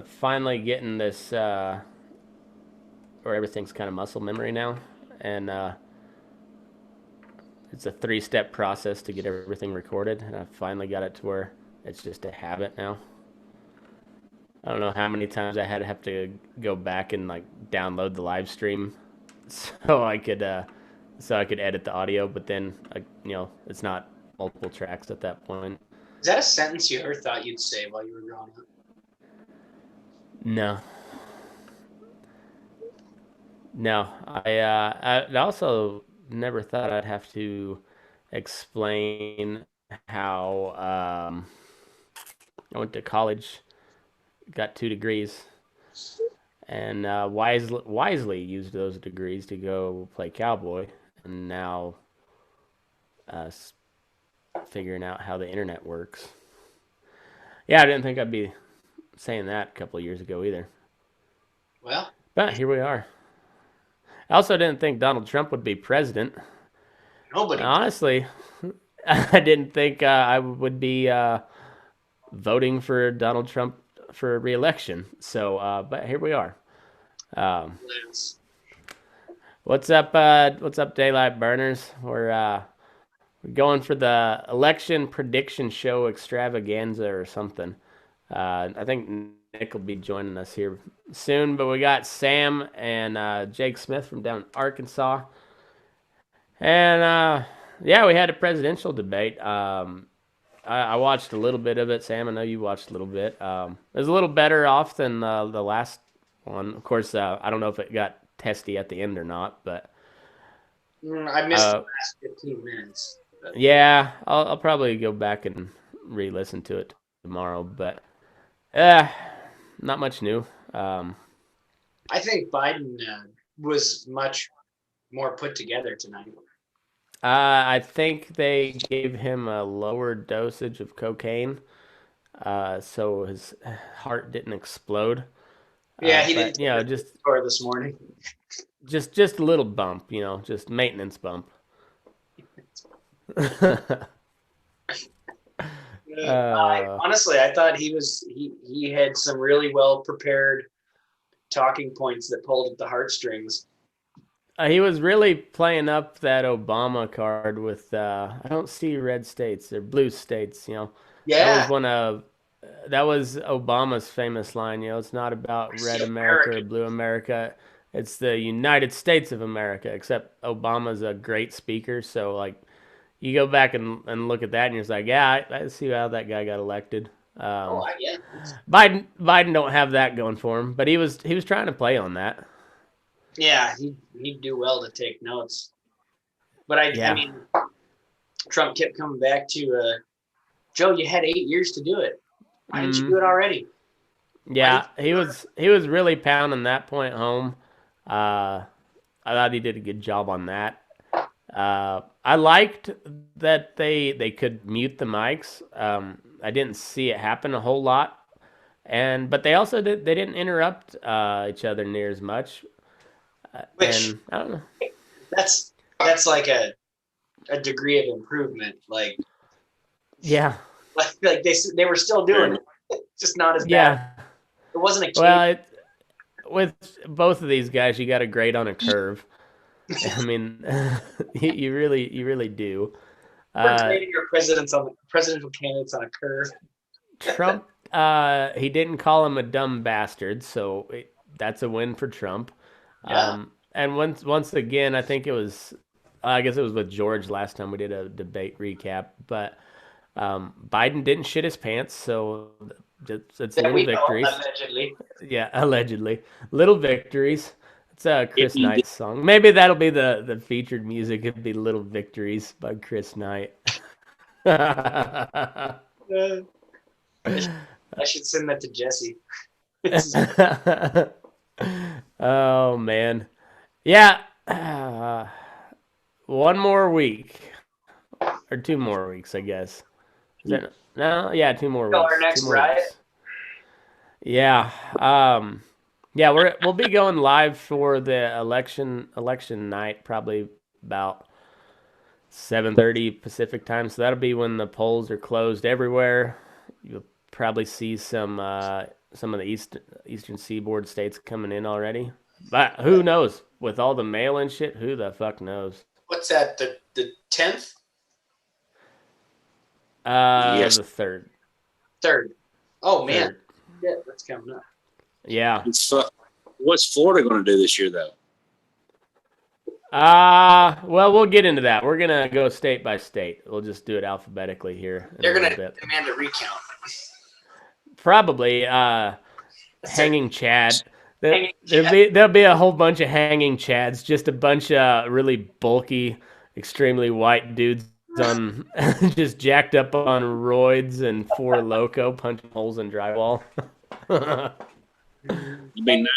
finally getting this where everything's kind of muscle memory now, and it's a three-step process to get everything recorded, and I finally got it to where it's just a habit now. I don't know how many times I had to have to go back and like download the live stream so I could edit the audio, but then it's not multiple tracks at that point. Is that a sentence you ever thought you'd say while you were growing up? No, no. I also never thought I'd have to explain how I went to college, got 2 degrees, and wisely used those degrees to go play cowboy, and now uh, figuring out how the internet works. Yeah, I didn't think I'd be saying that a couple of years ago either, Well, but here we are. I also didn't think Donald Trump would be president. nobody did. Honestly, I didn't think I would be voting for Donald Trump for re-election. So, but here we are. Um, what's up? What's up, Daylight Burners? We're going for the election prediction show extravaganza or something. I think Nick will be joining us here soon, but we got Sam and Jake Smith from down in Arkansas. And yeah, we had a presidential debate. I watched a little bit of it. Sam, I know you watched a little bit. It was a little better off than the last one. Of course, I don't know if it got testy at the end or not, but I missed the uh, last 15 minutes. But yeah, I'll probably go back and re-listen to it tomorrow. But not much new. Um, I think Biden was much more put together tonight. I think they gave him a lower dosage of cocaine, so his heart didn't explode. Yeah, he didn't But take the score this morning. just a little bump, just maintenance bump. uh, Honestly, I thought he had some really well prepared talking points that pulled at the heartstrings. he was really playing up that Obama card with I don't see red states, they're blue states. That was Yeah, one of that was Obama's famous line. It's not about red see America or American. blue America. It's the United States of America. Except Obama's a great speaker, so like you go back and look at that, and you're just like, yeah, I see how that guy got elected. Oh, yeah, Biden don't have that going for him, but he was trying to play on that. yeah. He'd do well to take notes. But I Yeah. mean, Trump kept coming back to Joe. You had 8 years to do it. Why didn't you do Mm, it already? Why didn't yeah, you do it? he was really pounding that point home. Uh, I thought he did a good job on that. I liked that they could mute the mics. I didn't see it happen a whole lot, and but they didn't interrupt each other near as much. Which And I don't know. that's like a degree of improvement. Yeah, Like they were still doing it, just not as bad. yeah. It wasn't a case. Well, with both of these guys, you got a grade on a curve. I mean, you really do. We're Uh, grading your presidential candidates on a curve. Trump, he didn't call him a dumb bastard, so that's a win for Trump. Yeah. And once again, I think it was, I guess it was with George last time we did a debate recap, but Biden didn't shit his pants, so it's That little we know, victories. allegedly. Yeah, allegedly, little victories. It's a If Chris he did. Knight song. Maybe that'll be the featured music. It'd be "Little Victories" by Chris Knight. Uh, I should send that to Jesse. Oh man, yeah. One more week or 2 more weeks, I guess. Is that no? Yeah, 2 more weeks. Our Two next more riot. weeks. Yeah. Yeah, we'll be going live for the election night, probably about 7:30 Pacific time. So that'll be when the polls are closed everywhere. You'll probably see some some of the eastern seaboard states coming in already. But who knows? With all the mail and shit, who the fuck knows? What's that? The 10th? Yes. The third. Third. Oh man, Third. yeah, that's coming up. Yeah. What's Florida going to do this year, though? Well, we'll get into that. We're gonna go state by state. We'll just do it alphabetically here. They're gonna demand a recount. Probably. Hanging Chad. There'll be a whole bunch of hanging Chads. Just a bunch of really bulky, extremely white dudes on just jacked up on roids and Four Loko punching holes in drywall. You mean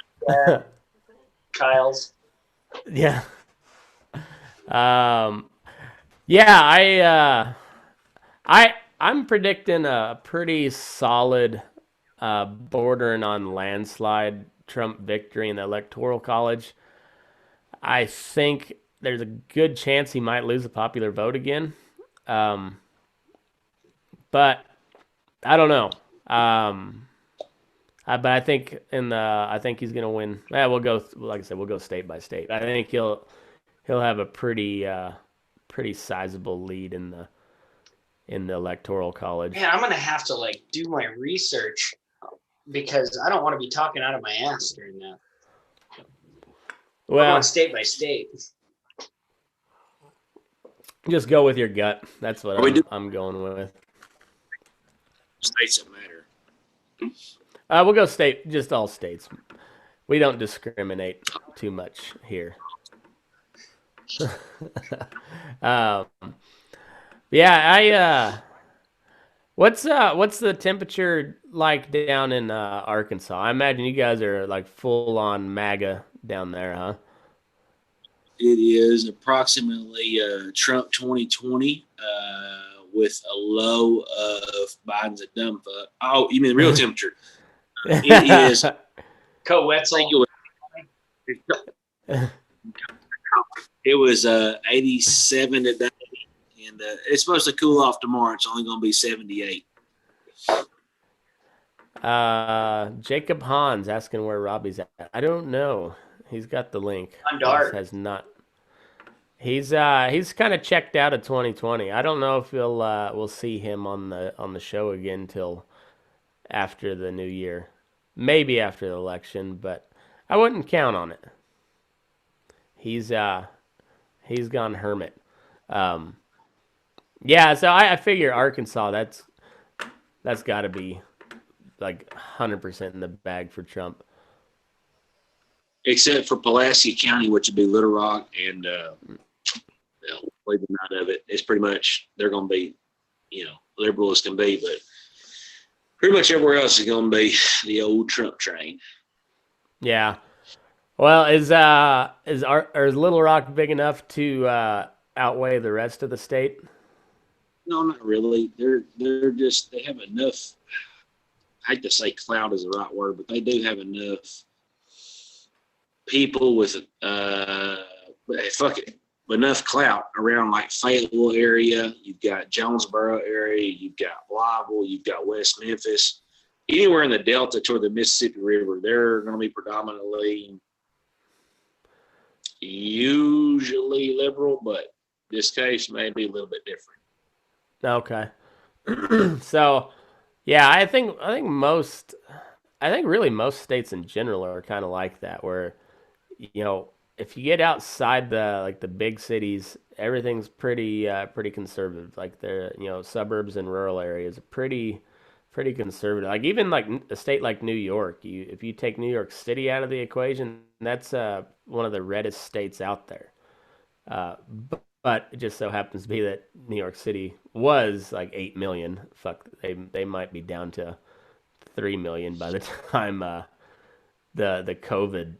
Kyle's. Yeah. Yeah, I'm predicting a pretty solid bordering on landslide Trump victory in the Electoral College. I think there's a good chance he might lose the popular vote again. But I don't know. But I think I think he's gonna win. Yeah, we'll go. Like I said, we'll go state by state. I think he'll have a pretty sizable lead in the Electoral College. Man, I'm gonna have to like do my research because I don't want to be talking out of my ass during that. Well, state by state. Just go with your gut. That's what I'm going with. States that matter. We'll go state, just all states. We don't discriminate too much here. Yeah, what's the temperature like down in Arkansas? I imagine you guys are like full on MAGA down there, huh? It is approximately Trump 2020 with a low of Biden's a dumb fuck. Oh, you mean the real temperature? It is. Co-Wetzel. It was 87 today, and it's supposed to cool off tomorrow. It's only going to be 78. Jacob Hans asking where Robbie's at. I don't know. He's got the link. Dark. Has not. He's kind of checked out of 2020. I don't know if we'll see him on the show again till after the new year. Maybe after the election, but I wouldn't count on it. He's gone hermit. Yeah, so I figure Arkansas, that's got to be like 100% in the bag for Trump. Except for Pulaski County, which would be Little Rock, and leave them out of it. It's pretty much, they're going to be, liberal as can be, but pretty much everywhere else is going to be the old Trump train. Yeah. Well, is Little Rock big enough to outweigh the rest of the state? No, not really. They have enough. I hate to say clout is the right word, but they do have enough people with enough clout around like Fayetteville area. You've got Jonesboro area. You've got Blytheville. You've got West Memphis. Anywhere in the Delta toward the Mississippi River, they're going to be predominantly usually liberal, but this case may be a little bit different. Okay. So, yeah, I think really most states in general are kind of like that, where if you get outside the big cities, everything's pretty conservative. Like the suburbs and rural areas are pretty conservative. Like even like a state like New York, if you take New York City out of the equation, that's one of the reddest states out there. But it just so happens to be that New York City was like 8 million. Fuck, they might be down to 3 million by the time the COVID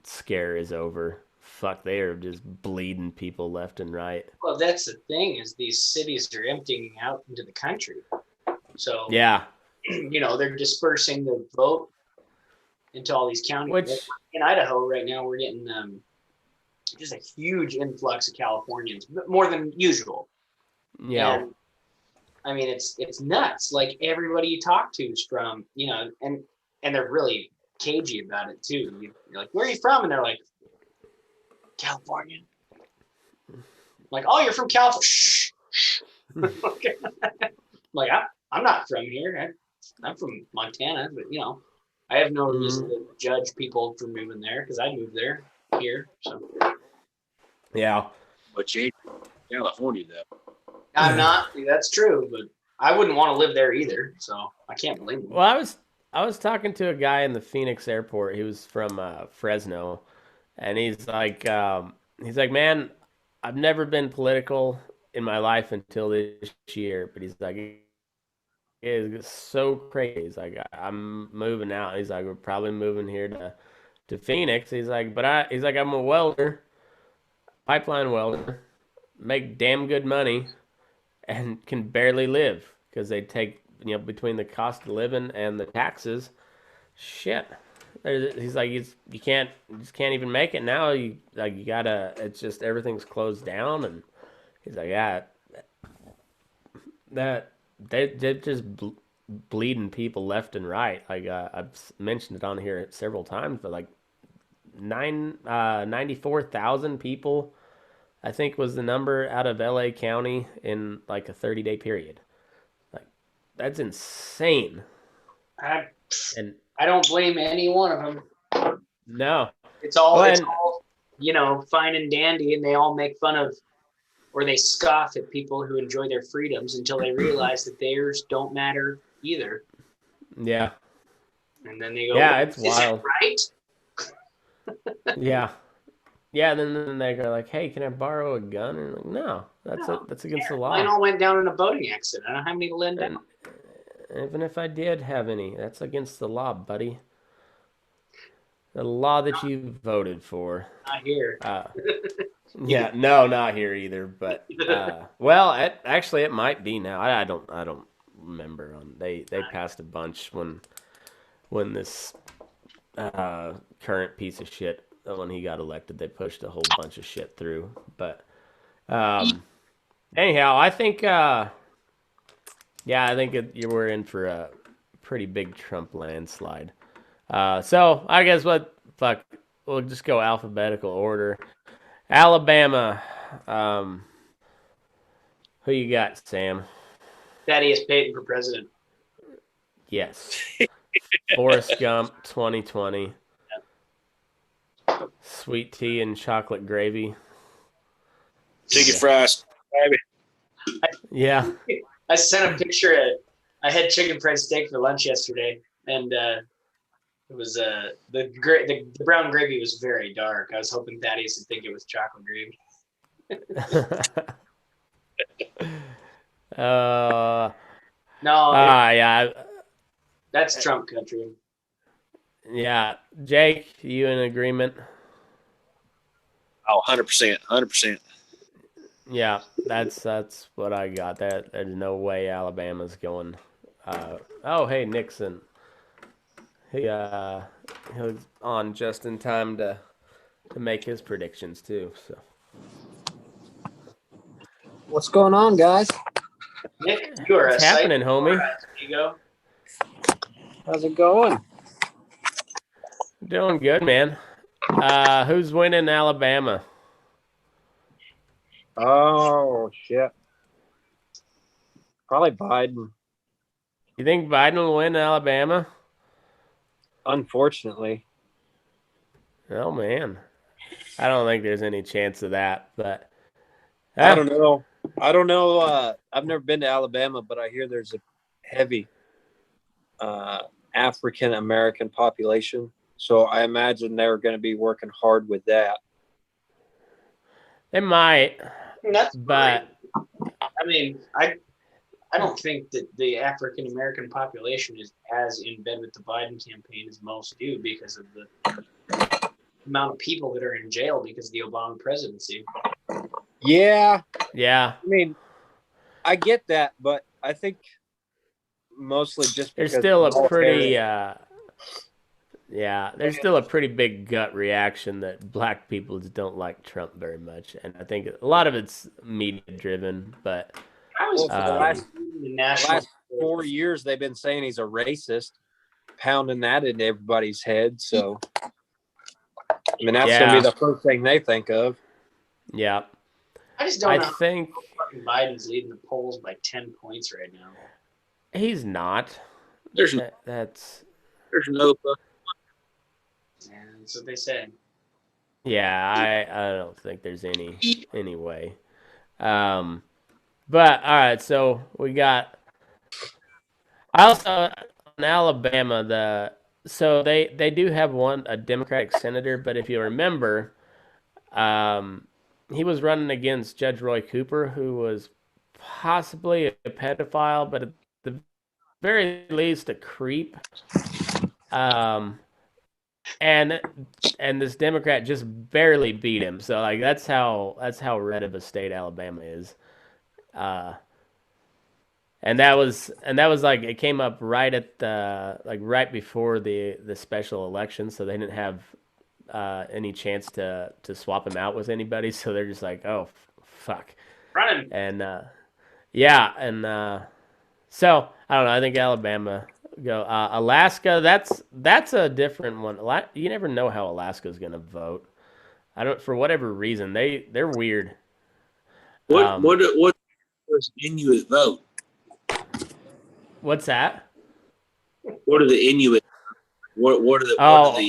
scare is over. Fuck, they are just bleeding people left and right. Well, that's the thing, is these cities are emptying out into the country. So yeah, they're dispersing the vote into all these counties. Which in Idaho right now we're getting just a huge influx of Californians, more than usual. Yeah. And, I mean, it's nuts. Like everybody you talk to is from, and and they're really cagey about it too. You're like, where are you from? And they're like, California. I'm like, oh, you're from California. Shh. Okay. Like, I'm not from here. I'm from Montana, but I have no reason to judge people for moving there because I moved there here. So Yeah. But you ain't in California though. I'm not. That's true, but I wouldn't want to live there either. So I can't blame them. Well, I was talking to a guy in the Phoenix airport. He was from Fresno, and he's like, man, I've never been political in my life until this year. But he's like, it's so crazy. He's like, I'm moving out. He's like, we're probably moving here to Phoenix. He's like, he's like, I'm a welder, pipeline welder, make damn good money, and can barely live because they take between the cost of living and the taxes. Shit. He's like, you just can't even make it now. You gotta. It's just everything's closed down, and he's like, yeah, they're just bleeding people left and right. Like I've mentioned it on here several times, but like 94,000 people, I think, was the number out of LA County in like a 30-day period. Like that's insane. I And don't blame any one of them. no, It's all fine and dandy, and they all make fun of or they scoff at people who enjoy their freedoms until they realize that theirs don't matter either. yeah, And then they go, yeah, it's is wild, it right? yeah. Yeah, then they go like, "Hey, can I borrow a gun?" And I'm like, no, that's against the law. Mine all went down in a boating accident. I don't have any to lend And out. even if I did have any, that's against the law, buddy. The law that you voted for. Not here. Yeah, no, not here either. But well, actually, it might be now. I don't remember. They passed a bunch when this current piece of shit, when he got elected, they pushed a whole bunch of shit through. But anyhow, I think we're in for a pretty big Trump landslide. So I guess we'll just go alphabetical order. Alabama, who you got, Sam? Thaddeus Payton for president. Yes. Forrest Gump 2020. Sweet tea and chocolate gravy. Chicken fries, baby. Yeah. I sent a picture. I had chicken fried steak for lunch yesterday, and it was the brown gravy was very dark. I was hoping Thaddeus would think it was chocolate gravy. No. Yeah. That's Trump country. Yeah. Jake, you in agreement? Oh, 100%. 100%. Yeah, that's what I got. There's no way Alabama's going. Hey, Nixon. He was on just in time to make his predictions too. So What's going on, guys? Nick, you are what's happening, homie? There you go. How's it going? Doing good, man. Who's winning Alabama? Oh, shit. Probably Biden, You think Biden will win Alabama? unfortunately. Oh man, I don't think there's any chance of that. But I don't know. I've never been to Alabama, but I hear there's a heavy African American population. So I imagine they're going to be working hard with that. They might, That's but I mean, I don't think that the African American population is as in bed with the Biden campaign as most do because of the amount of people that are in jail because of the Obama presidency. Yeah. yeah, I mean, I get that, but I think mostly just there's because still of the a pretty military. there's still a pretty big gut reaction that black people just don't like Trump very much, and I think a lot of it's media driven. But I was Well, for the the national. last 4 years they've been saying he's a racist. pounding that into everybody's head. So, I mean, that's going to be the first thing they think of. Yeah. I just don't I know how think fucking Biden's leading the polls by 10 points right now. he's not. There's That's no Yeah, that's what they say. yeah. I don't think there's any way. But all right. So we got. I also in Alabama so they do have a Democratic senator, but if you remember, he was running against Judge Roy Cooper, who was possibly a pedophile, but at the very least a creep. And this Democrat just barely beat him. So like that's how red of a state Alabama is. And that was like it came up right at right before the special election, so they didn't have any chance to swap him out with anybody. So they're just like, oh fuck, Running. and yeah, and so I don't know. I think Alabama go. Alaska, that's a different one. You never know how Alaska's gonna vote. I don't for whatever reason they're weird. What does Inuit vote? What's that? What are the Inuit? What are the? Oh. What are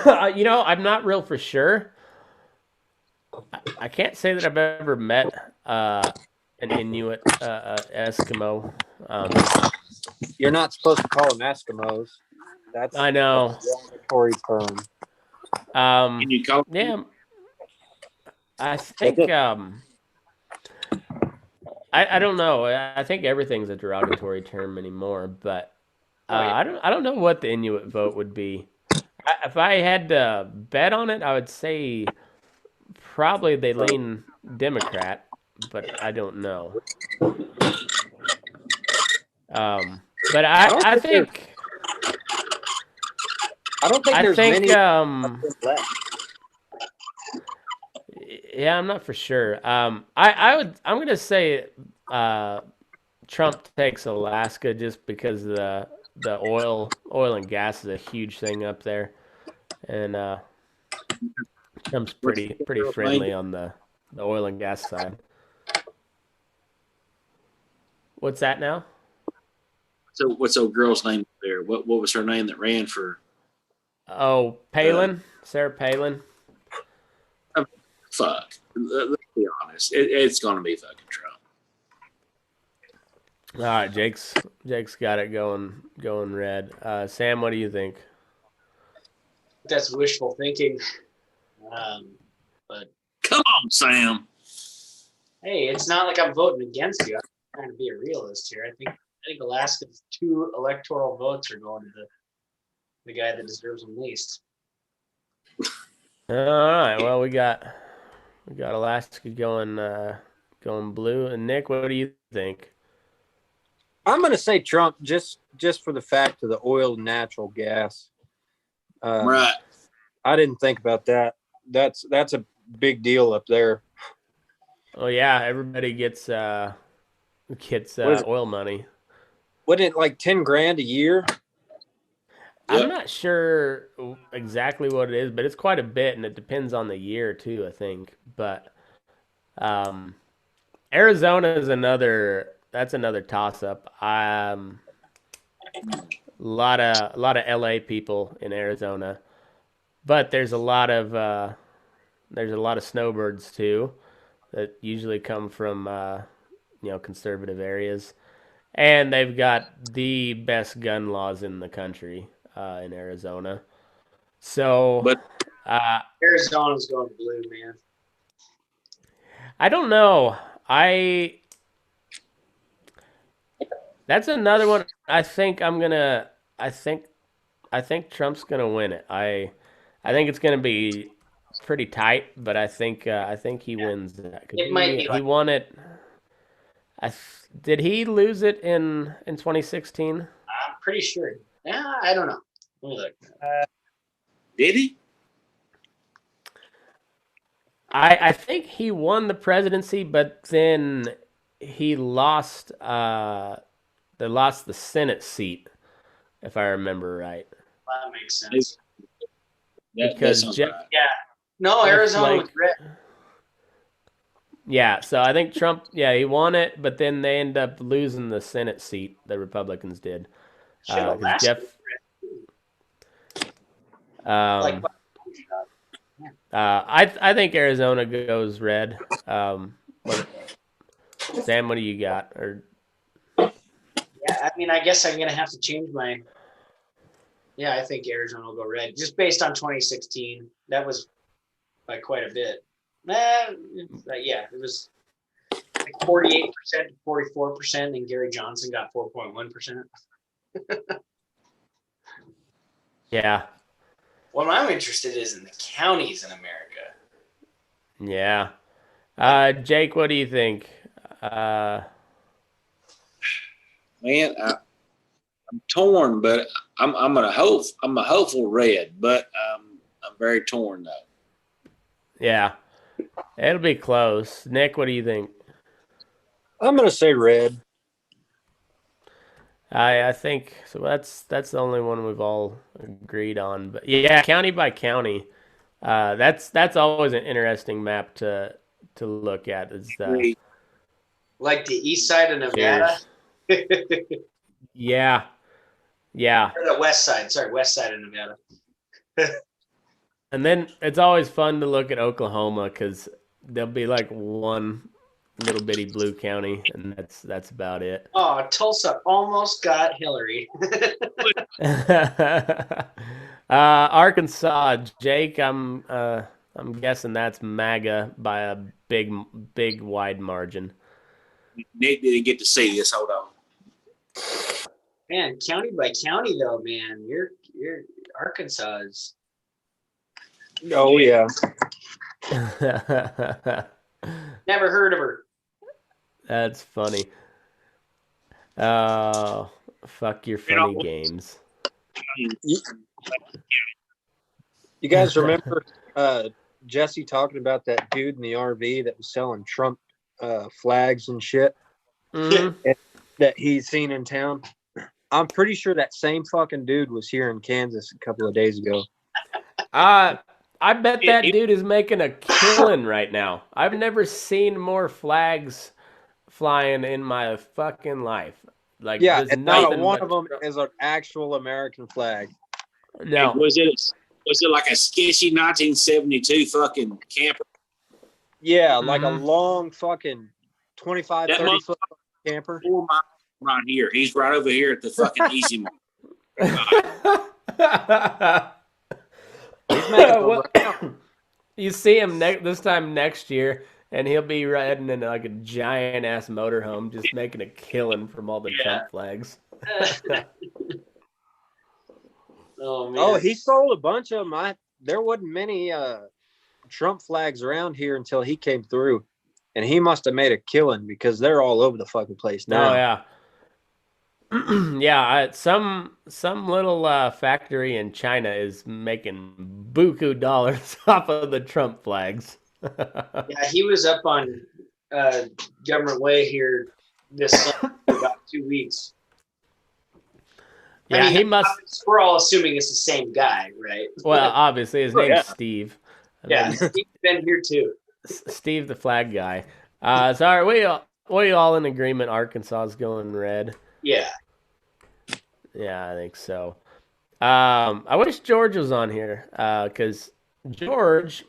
the I'm not real for sure. I can't say that I've ever met an Inuit Eskimo. You're not supposed to call them Eskimos. That's I know. a derogatory term. can you call Yeah. I think I don't know. I think everything's a derogatory term anymore, but I don't know what the Inuit vote would be. If I had to bet on it, I would say probably they lean Democrat, but I don't know. But I think there's many left. Yeah, I'm not for sure. I'm gonna say Trump takes Alaska just because the oil and gas is a huge thing up there, and Trump's pretty friendly on the oil and gas side. What's that now? So what's old girl's name there? What was her name that ran for? Oh, Palin, Sarah Palin. Fuck. Let's be honest. It's going to be fucking Trump. All right, Jake's got it going red. Sam, what do you think? That's wishful thinking. But come on, Sam. Hey, it's not like I'm voting against you. I'm trying to be a realist here. I think Alaska's 2 electoral votes are going to the guy that deserves them least. All right. Well, we got Alaska going blue. And Nick, what do you think? I'm going to say Trump just for the fact of the oil and natural gas. Right. I didn't think about that. That's a big deal up there. Oh yeah, everybody gets oil money. Wasn't it like 10 grand a year? I'm not sure exactly what it is, but it's quite a bit, and it depends on the year too, I think. But Arizona is another toss-up. A lot of LA people in Arizona, but there's a lot of snowbirds too that usually come from conservative areas, and they've got the best gun laws in the country in Arizona. So, but Arizona's going blue, man. I don't know. That's another one. I think Trump's gonna win it. I think it's gonna be pretty tight, but I think he wins that. It might be he won it. Did he lose it in 2016? I'm pretty sure. Yeah, I don't know. Let me look. did he? I think he won the presidency, but then he lost. They lost the Senate seat, if I remember right, That makes sense. That because sounds Jeff. right. Yeah. No, Jeff Arizona was Flake- red. Yeah, so I think Trump. Yeah, he won it, but then they end up losing the Senate seat. The Republicans did. Shit, 'Cause Alaska Jeff. was red. Um, Like, I think Arizona goes red. Sam, what do you got? Or yeah, I mean, I guess I'm gonna have to change my. Yeah, I think Arizona will go red, just based on 2016. That was by quite a bit. Yeah, it was like 48% to 44%, and Gary Johnson got 4.1%. yeah, What I'm interested is in the counties in America. yeah. Jake, what do you think? Man, I'm torn, but I'm a hopeful red, but I'm very torn though. Yeah, it'll be close. Nick, what do you think? I'm gonna say red. I think so. That's the only one we've all agreed on. But yeah, county by county, that's always an interesting map to look at. Is the Like the east side of Nevada. yeah, yeah. Or the west side. Sorry, west side of Nevada. And then it's always fun to look at Oklahoma because there'll be like one little bitty blue county, and that's about it. Oh, Tulsa almost got Hillary. Arkansas, Jake. I'm guessing that's MAGA by a big wide margin. Nick didn't get to see this. Hold on. Man, county by county though, man. You're Arkansas is. Oh yeah. Never heard of her. That's funny. Oh, fuck your funny games. You guys remember Jesse talking about that dude in the RV that was selling Trump flags and shit Mhm. that he's seen in town? I'm pretty sure that same fucking dude was here in Kansas a couple of days ago. I bet that dude is making a killing right now. I've never seen more flags flying in my fucking life. Like, Yeah, there's and not nothing one but- of them is an actual American flag. No. Was it like a sketchy 1972 fucking camper? Yeah, like a Mhm. long fucking 25, That 30 foot camper. 4 miles right here. He's right over here at the fucking Easy Mart. He's making a Well, you see him this time next year, and he'll be riding in like a giant ass motorhome, just making a killing from all the Yeah. Trump flags. Oh man. Oh, he sold a bunch of them. There wasn't many Trump flags around here until he came through, and he must have made a killing because they're all over the fucking place now. Oh yeah, yeah. Some little factory in China is making buku dollars off of the Trump flags. Yeah, he was up on Government Way here this summer for about 2 weeks. Yeah, he must. We're all assuming it's the same guy, right? Well, obviously his name's yeah. Steve. And Yeah, then Steve's been here too. Steve the flag guy. Sorry, we all in agreement. Arkansas is going red. Yeah. Yeah, I think so. I wish George was on here because George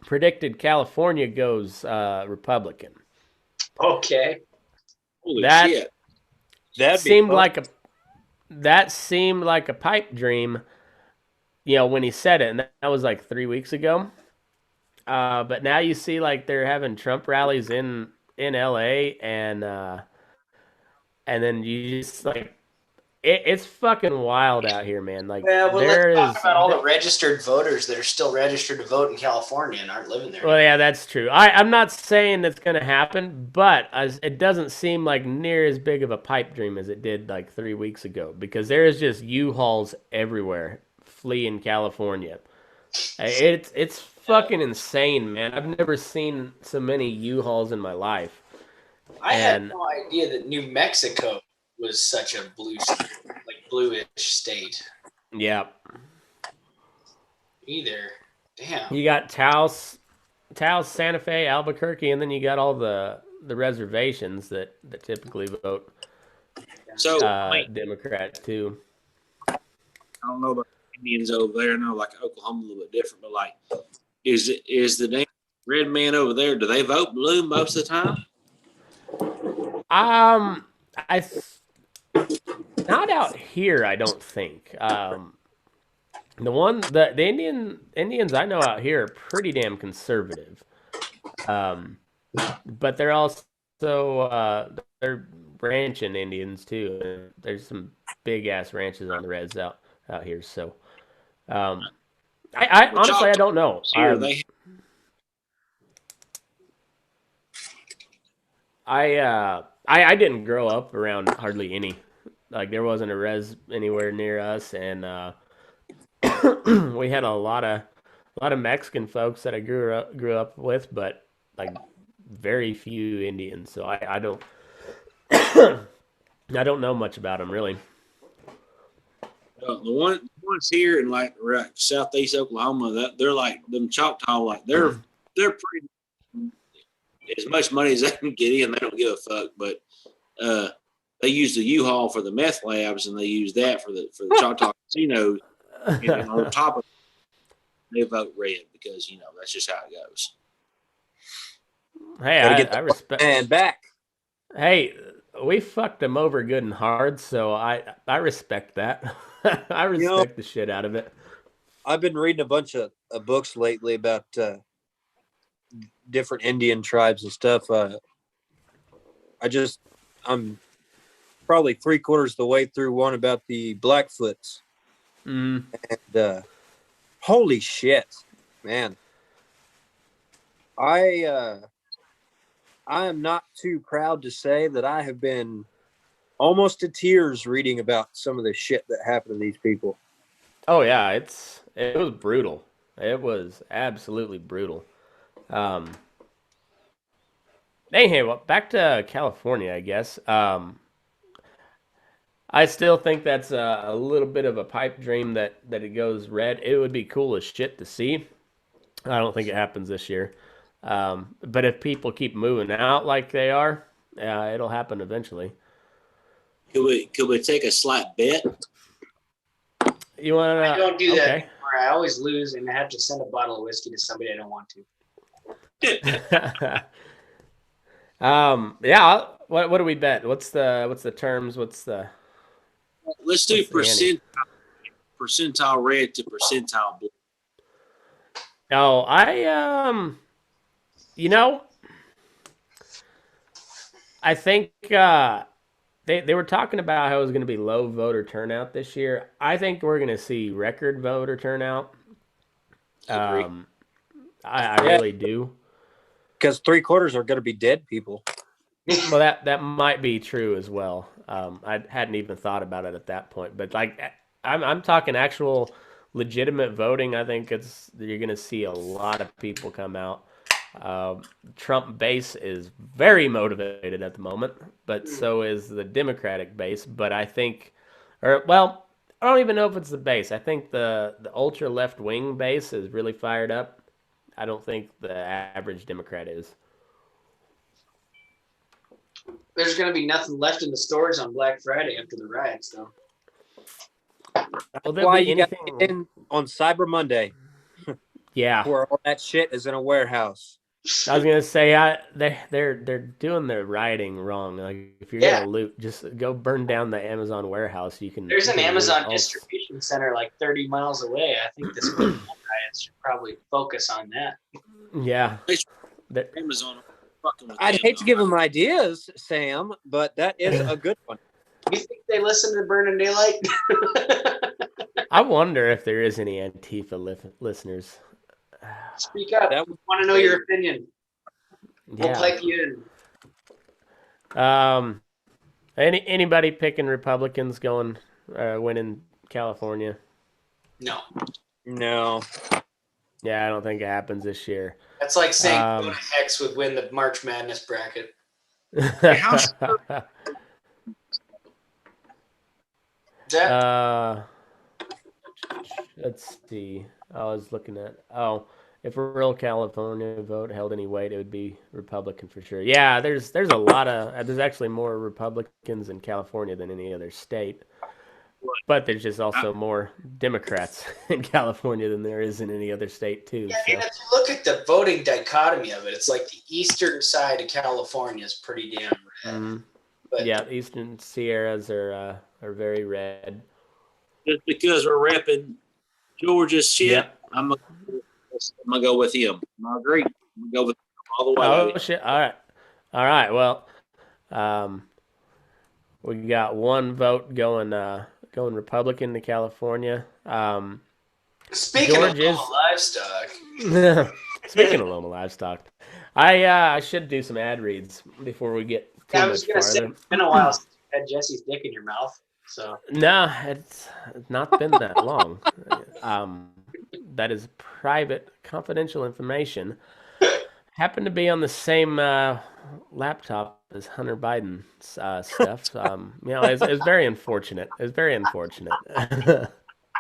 predicted California goes Republican. Okay. Holy That- shit. That'd be seemed fun. like a pipe dream, when he said it, and that was like 3 weeks ago. But now you see like they're having Trump rallies in LA, and then you just like it's fucking wild out here, man. Like Well, there let's talk is. about all the registered voters that are still registered to vote in California and aren't living there. Well, yeah, that's true. I'm not saying that's going to happen, but it doesn't seem like near as big of a pipe dream as it did like 3 weeks ago because there is just U-Hauls everywhere fleeing California. It's fucking insane, man. I've never seen so many U-Hauls in my life. I had And no idea that New Mexico was such a bluish state yeah, either. Damn. you got Taos, Santa Fe, Albuquerque, and then you got all the reservations that typically vote So I mean, Democrat too. I don't know about Indians over there. I know like Oklahoma a little bit different, but like, is the damn red man over there? Do they vote blue most of the time? I not out here. I don't think. The Indians I know out here are pretty damn conservative. But they're also they're ranching Indians too. There's some big ass ranches on the reds out here. So, um, I Well, honestly I don't know. Choctaws here, they I didn't grow up around hardly any. Like there wasn't a res anywhere near us, and we had a lot of Mexican folks that I grew up with, but like very few Indians. So I don't I don't know much about them really. the ones here in like right, southeast Oklahoma, that they're like them Choctaw, like they're pretty as much money as they can get in. They don't give a fuck, but they use the U-Haul for the meth labs, and they use that for the Choctaw casinos. And on top of it, they vote red because that's just how it goes. Hey, I respect. And back. Hey, we fucked them over good and hard, so I respect that. I respect the shit out of it. I've been reading a bunch of books lately about different Indian tribes and stuff. I'm probably 3/4 the way through one about the Blackfoots. Mm. And holy shit, man. I am not too proud to say that I have been almost to tears reading about some of the shit that happened to these people. Oh yeah, it was brutal. It was absolutely brutal. Anyway, back to California, I guess. I still think that's a little bit of a pipe dream that it goes red. It would be cool as shit to see. I don't think it happens this year. But if people keep moving out like they are, it'll happen eventually. Could we take a slight bet? You want to? I don't do that okay. anymore. I always lose, and I have to send a bottle of whiskey to somebody I don't want to. Yeah. What do we bet? What's the terms? Let's do What's the percentile red to percentile blue. Oh, I I think they were talking about how it was going to be low voter turnout this year. I think we're going to see record voter turnout. I really do. Because 3/4 are going to be dead people. Well, that might be true as well. I hadn't even thought about it at that point, but like I'm talking actual legitimate voting. I think you're going to see a lot of people come out. Trump base is very motivated at the moment, but so is the Democratic base. But I think, I don't even know if it's the base. I think the ultra left wing base is really fired up. I don't think the average Democrat is. There's going to be nothing left in the stores on Black Friday after the riots, though. Well, Why you got to get in on Cyber Monday? Yeah, where all that shit is in a warehouse. I was gonna say they're doing the rioting wrong. Like if you're gonna loot, just go burn down the Amazon warehouse. There's an Amazon distribution center like 30 miles away. I think this riots should probably focus on that. Yeah, Amazon. I'd hate to give them ideas, Sam, but that is a good one. You think they listen to Burning Daylight? I wonder if there is any Antifa listeners. Speak up. I want to know your opinion. We'll plug you in. Anybody picking Republicans going winning California? No. Yeah, I don't think it happens this year. That's like saying Hex would win the March Madness bracket. How That uh, let's see. I was looking at. Oh, if a real California vote held any weight, it would be Republican for sure. Yeah, there's a lot of there's actually more Republicans in California than any other state, but there's just also more Democrats in California than there is in any other state too. Yeah, I mean, So if you look at the voting dichotomy of it, it's like the eastern side of California is pretty damn red. mhm. But Yeah, Eastern Sierras are very red. just because we're repping Georgia's shit, Yep. I'm gonna go with him. I agree. I'm gonna go with him all the way. Oh shit! All right. Well, um, we got one vote going Republican to California. speaking George of is livestock, speaking of Loma livestock. I should do some ad reads before we get too I much was gonna say farther. it's been a while since you had Jesse's dick in your mouth. So No, it's not been that long. That is private, confidential information. Happened to be on the same laptop as Hunter Biden's stuff. It's very unfortunate. It's very unfortunate.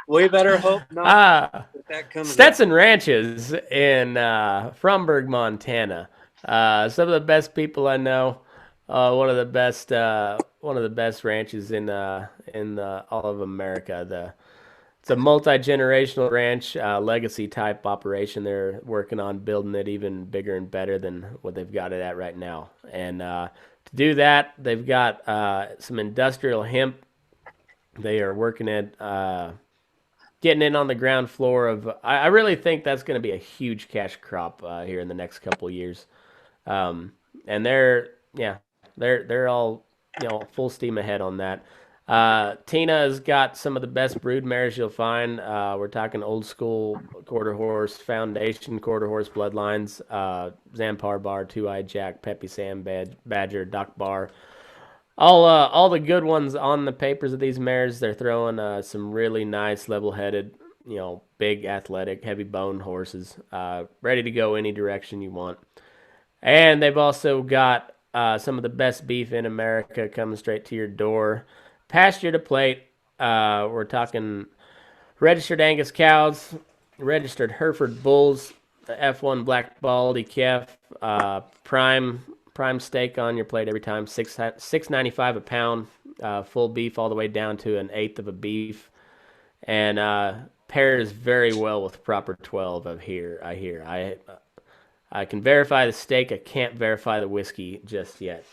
We better hope not. That comes out. Stetson Ranches in Fromberg, Montana. Some of the best people I know. One of the best ranches in all of America. It's a multi-generational ranch, legacy type operation. They're working on building it even bigger and better than what they've got it at right now. And to do that, they've got some industrial hemp. They are working at getting in on the ground floor of. I really think that's going to be a huge cash crop here in the next couple of years. And they're all full steam ahead on that. Tina has got some of the best brood mares you'll find. We're talking old school quarter horse, foundation quarter horse bloodlines. Zampar Bar, Two Eye Jack, Peppy Sam Badger, Duck Bar. All the good ones on the papers of these mares. They're throwing some really nice, level-headed, big, athletic, heavy bone horses, ready to go any direction you want. And they've also got some of the best beef in America coming straight to your door. Pasture to plate. We're talking registered Angus cows, registered Hereford bulls, the F1 Black Baldy calf, prime steak on your plate every time. $6.95 a pound, full beef all the way down to an eighth of a beef, and pairs very well with proper 12. I hear. I can verify the steak. I can't verify the whiskey just yet.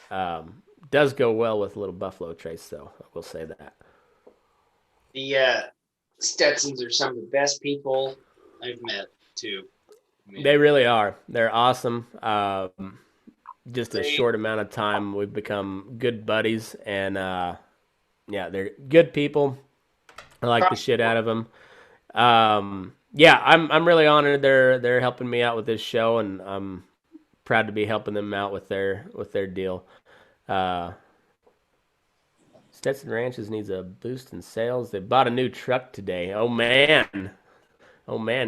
Does go well with a little buffalo trace, though. I will say that. the Stetsons are some of the best people I've met too. I mean, They really are. They're awesome. Just a They- short amount of time, we've become good buddies, and they're good people. I like the shit out of them. I'm really honored they're helping me out with this show, and I'm proud to be helping them out with their deal. Stetson Ranches needs a boost in sales. They bought a new truck today. Oh man,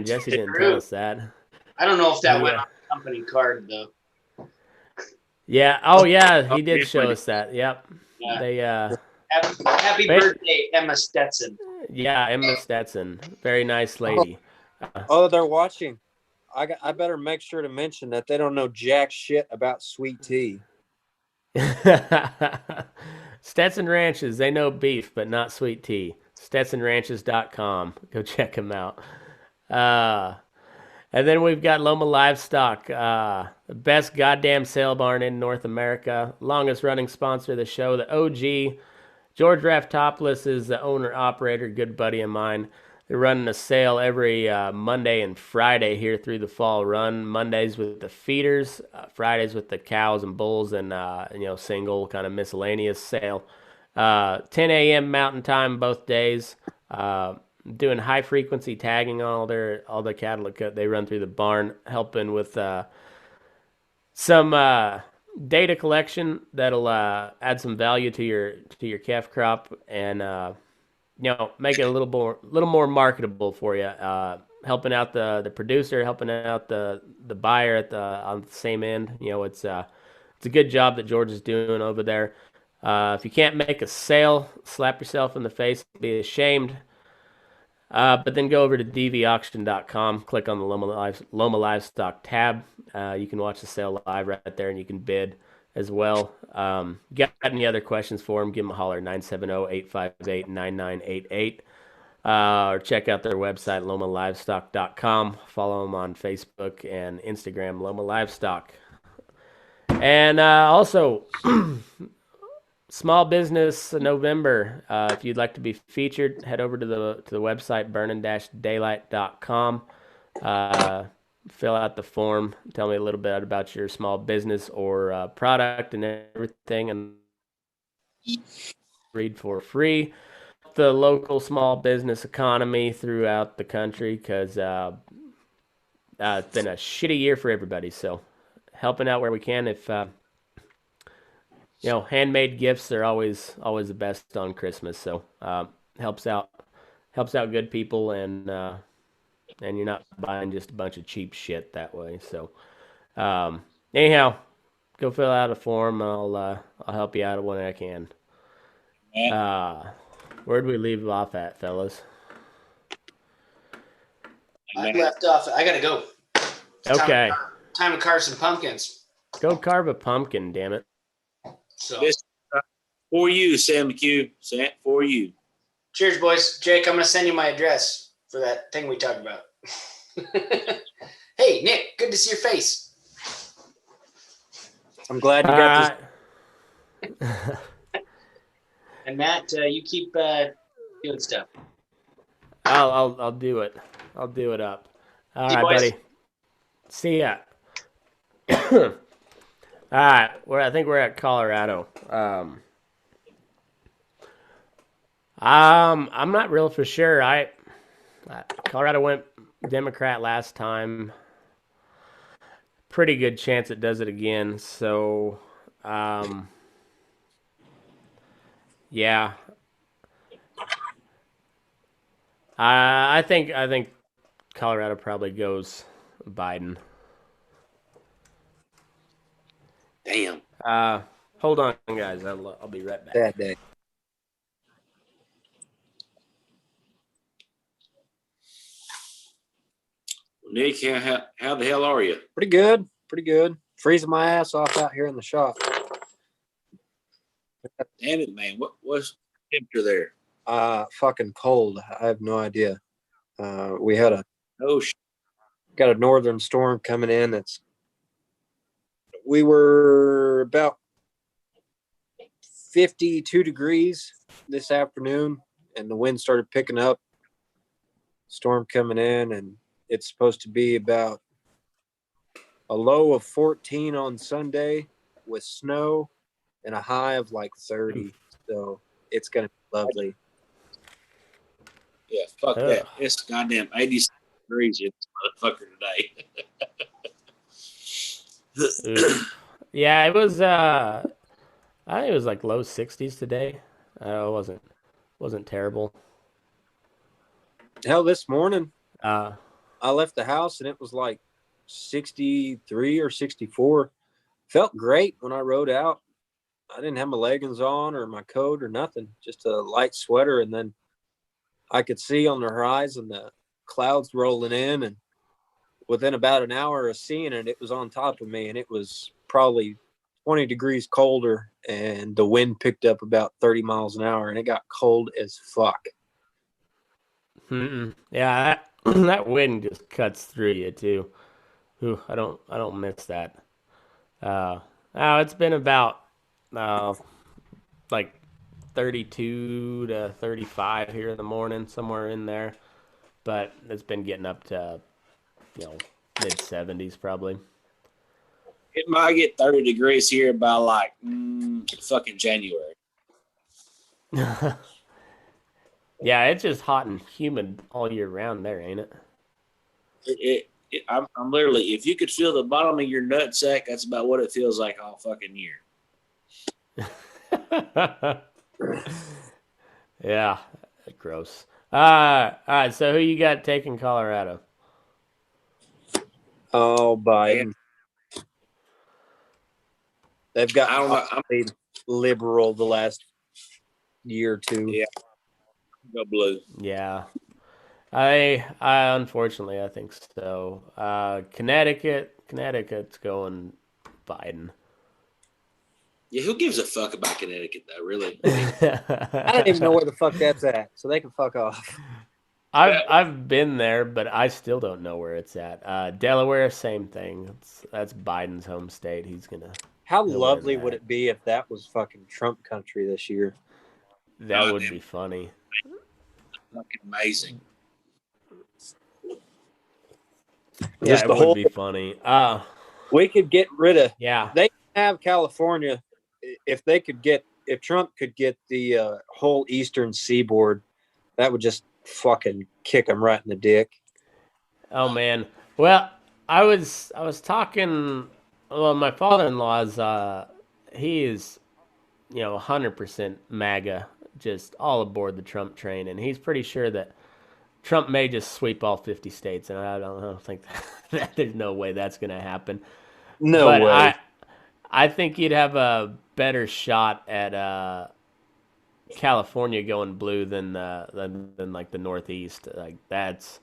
Jesse didn't tell us that. I don't know if that Yeah. went on the company card though. Yeah. Oh yeah, he did show us that. Yep. Yeah. They Happy Wait. birthday, Emma Stetson. yeah, Emma Stetson, very nice lady. Oh, they're watching. I better make sure to mention that they don't know jack shit about sweet tea. Stetson Ranches, they know beef, but not sweet tea. StetsonRanches.com. Go check them out. And then we've got Loma Livestock, the best goddamn sale barn in North America. Longest running sponsor of the show, the OG. George Raftopoulos is the owner operator, good buddy of mine. They're running a sale every Monday and Friday here through the fall run. Mondays with the feeders, Fridays with the cows and bulls, and single kind of miscellaneous sale. 10 a.m. Mountain Time both days. Doing high frequency tagging on all the cattle that they run through the barn, helping with some data collection that'll add some value to your calf crop, and make it a little more marketable for you. Helping out the producer, helping out the buyer on the same end. It's it's a good job that George is doing over there. If you can't make a sale, slap yourself in the face, be ashamed. But then go over to dvauction.com, click on the Loma Livestock tab. You can watch the sale live right there, and you can bid as well. Got any other questions for them, give them a holler, 970-858-9988. Or check out their website, lomalivestock.com. Follow them on Facebook and Instagram, Loma Livestock. And also, Small Business November. If you'd like to be featured, head over to the website, burning-daylight.com. Fill out the form. Tell me a little bit about your small business or product and everything, and read for free. The local small business economy throughout the country, because it's been a shitty year for everybody. So helping out where we can. If handmade gifts are always the best on Christmas. So helps out good people, and you're not buying just a bunch of cheap shit that way. So anyhow, go fill out a form. I'll help you out when I can. Where'd we leave off at, fellas? I left off. I gotta go. Okay. Time to carve some pumpkins. Go carve a pumpkin, damn it. So This for you, Sam McHugh. Sam, for you. cheers, boys. Jake, I'm gonna send you my address for that thing we talked about. Hey, Nick, good to see your face. I'm glad you got this. And Matt, you keep doing stuff. I'll do it. I'll do it up. All See you, right, boys. buddy. See ya. All right, I think we're at Colorado. I'm not real for sure. Colorado went Democrat last time. Pretty good chance it does it again. So, yeah. I think Colorado probably goes Biden. Damn. Hold on, guys. I'll be right back. Bad day. Nick, how the hell are you? Pretty good. Pretty good. Freezing my ass off out here in the shop. Damn it, man. What's the temperature there? Fucking cold. I have no idea. We had Oh, got a northern storm coming in. We were about 52 degrees this afternoon, and the wind started picking up. Storm coming in, and it's supposed to be about a low of 14 on Sunday with snow and a high of like 30. So it's going to be lovely. yeah, fuck that. It's goddamn 86 degrees in this motherfucker today. Yeah, it was. I think it was like low 60s today. It wasn't terrible. Hell, this morning Uh, I left the house and it was like 63 or 64. Felt great when I rode out. I didn't have my leggings on or my coat or nothing, just a light sweater. And then I could see on the horizon the clouds rolling in. And within about an hour of seeing it, it was on top of me. And it was probably 20 degrees colder. And the wind picked up about 30 miles an hour. And it got cold as fuck. yeah, that wind just cuts through you too. Ooh, I don't miss that. It's been about like 32 to 35 here in the morning, somewhere in there. But it's been getting up to mid 70s probably. It might get 30 degrees here by like fucking January. Yeah, it's just hot and humid all year round there, ain't it? I'm literally, if you could feel the bottom of your nutsack, that's about what it feels like all fucking year. Yeah, gross. All right, so who you got taking Colorado? Oh, Biden. They've got I don't know. I'm awfully liberal the last year or two. Yeah. go blue. Yeah. I unfortunately I think so. Connecticut's going Biden. Yeah, who gives a fuck about Connecticut though? Really? I don't even know where the fuck that's at, so they can fuck off. I've been there, but I still don't know where it's at. Delaware, same thing. That's Biden's home state. He's gonna. How He'll lovely win would that. it be if that was fucking Trump country this year? That Oh, would damn. be funny. Fucking amazing. Yeah, Just it the would whole. be funny. We could get rid of. Yeah. They have California. If Trump could get the whole eastern seaboard, that would just fucking kick him right in the dick. Oh man. Well, I was talking. Well, my father-in-law's. He is, 100% MAGA, just all aboard the Trump train, and he's pretty sure that Trump may just sweep all 50 states, and I don't think that there's no way that's going to happen. No But way. I think you'd have a better shot at California going blue than like the Northeast. Like that's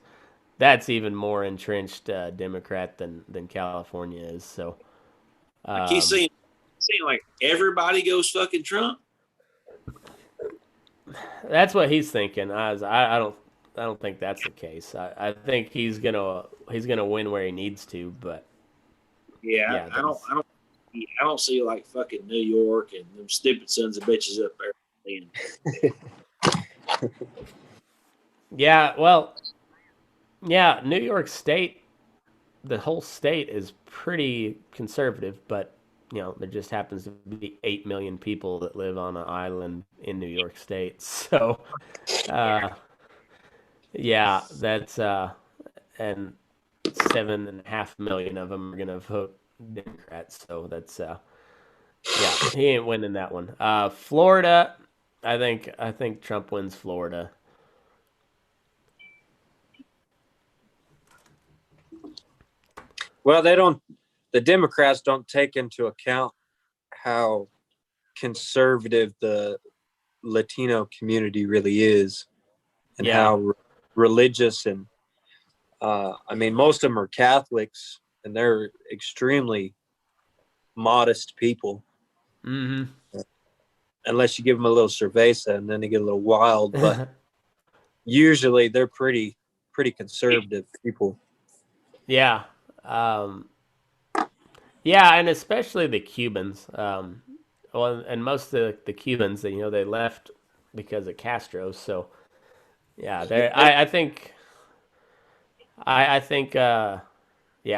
even more entrenched Democrat than California is. So I keep seeing like everybody goes fucking Trump. that's what he's thinking. I don't think that's the case. I think he's gonna win where he needs to, but Yeah, yeah, I don't see like fucking New York and them stupid sons of bitches up there. yeah. Well, yeah, New York State, the whole state is pretty conservative, but there just happens to be 8 million people that live on an island in New York State. So, yeah, that's and 7.5 million of them are gonna vote Democrats. So that's yeah, he ain't winning that one. Florida, I think Trump wins Florida. Well, the Democrats don't take into account how conservative the Latino community really is and Yeah. how religious and I mean, most of them are Catholics and they're extremely modest people, Mm-hmm. unless you give them a little cerveza and then they get a little wild. But usually they're pretty conservative people. Yeah. Yeah, and especially the Cubans. Well, and most of the Cubans, they left because of Castro. So, yeah, I think, yeah,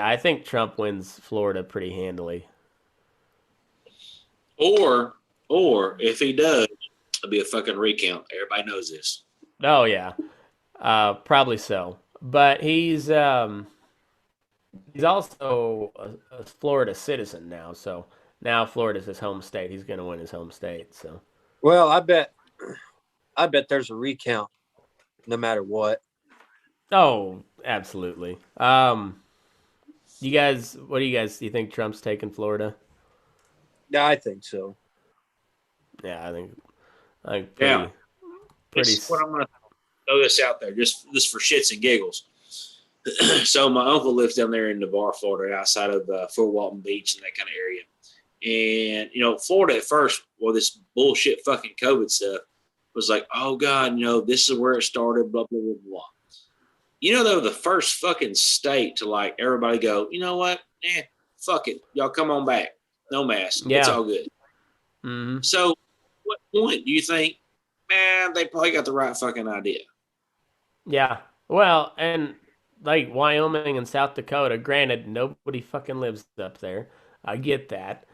I think Trump wins Florida pretty handily. Or if he does, it'll be a fucking recount. Everybody knows this. Oh yeah, probably so. But he's also a Florida citizen now. So now Florida's his home state. He's going to win his home state. So. Well, I bet there's a recount no matter what. Oh, absolutely. You guys, what do you think Trump's taking Florida? Yeah, I think so. Yeah, I think Yeah. pretty. This is what I'm gonna throw this out there, just for shits and giggles. So my uncle lives down there in Navarre, Florida, outside of Fort Walton Beach and that kind of area. And Florida at first, well, this bullshit fucking COVID stuff was like, oh God, this is where it started, blah blah blah blah. They were the first fucking state to like everybody go, you know what? Fuck it, y'all come on back, no mask, Yeah. it's all good. Mm-hmm. So, what point do you think? Man, they probably got the right fucking idea. Yeah. Well, and like Wyoming and South Dakota, granted, nobody fucking lives up there. I get that.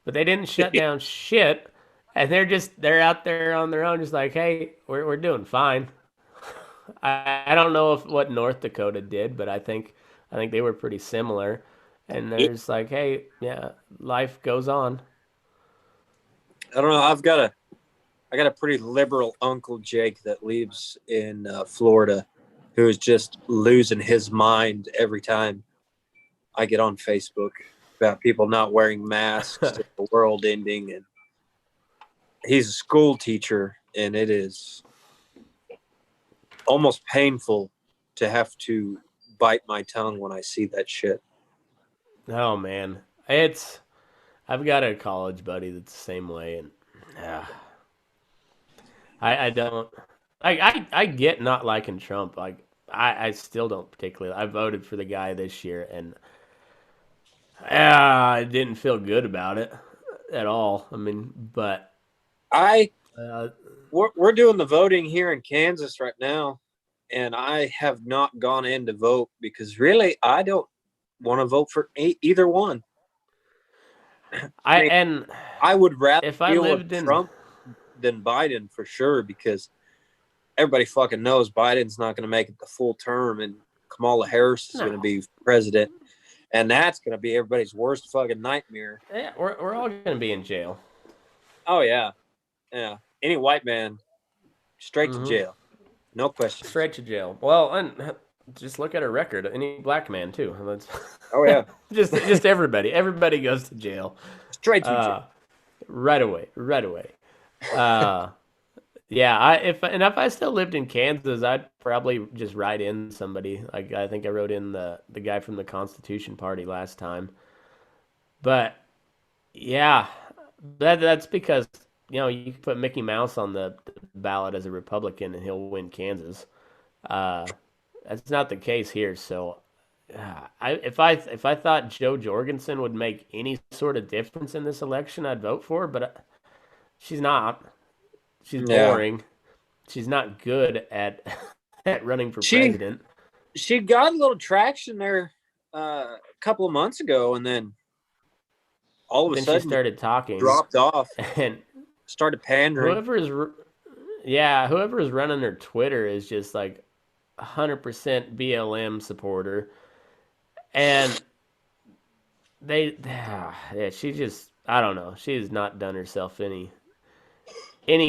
But they didn't shut down shit. And they're out there on their own, just like, hey, we're doing fine. I don't know what North Dakota did, but I think they were pretty similar. And they're just like, hey, yeah, life goes on. I don't know. I got a pretty liberal Uncle Jake that lives in Florida, who is just losing his mind every time I get on Facebook. about people not wearing masks to the world ending, and he's a school teacher, and it is almost painful to have to bite my tongue when I see that shit. Oh man, I've got a college buddy that's the same way, and I don't. I get not liking Trump. Like I still don't particularly. I voted for the guy this year, and I didn't feel good about it at all. I mean, but I uh, we're doing the voting here in Kansas right now, and I have not gone in to vote because really I don't want to vote for either one. I mean, and I would rather if I deal lived with in Trump than Biden for sure, because everybody fucking knows Biden's not going to make it the full term, and Kamala Harris is going to no, be president, and that's going to be everybody's worst fucking nightmare. yeah, we're all gonna be in jail. Oh yeah, yeah. Any white man straight to Hmm. jail, no questions. Straight to jail. Well, and just look at her record. Any black man too. That's Oh yeah, just everybody. Everybody goes to jail. straight to jail. Right away. Right away. Uh, yeah. If I still lived in Kansas, I'd probably just write in somebody. Like I think I wrote in the guy from the Constitution Party last time. But yeah, that's because you can put Mickey Mouse on the ballot as a Republican and he'll win Kansas. Uh, that's not the case here. So, if I thought Joe Jorgensen would make any sort of difference in this election, I'd vote for her. But she's not. She's Yeah, boring. She's not good at at running for she president. she got a little traction there a couple of months ago, and then all of a Then she sudden started talking, dropped off, and started pandering. whoever is running her Twitter is just like 100% BLM supporter, and yeah, she just I don't know. She has not done herself any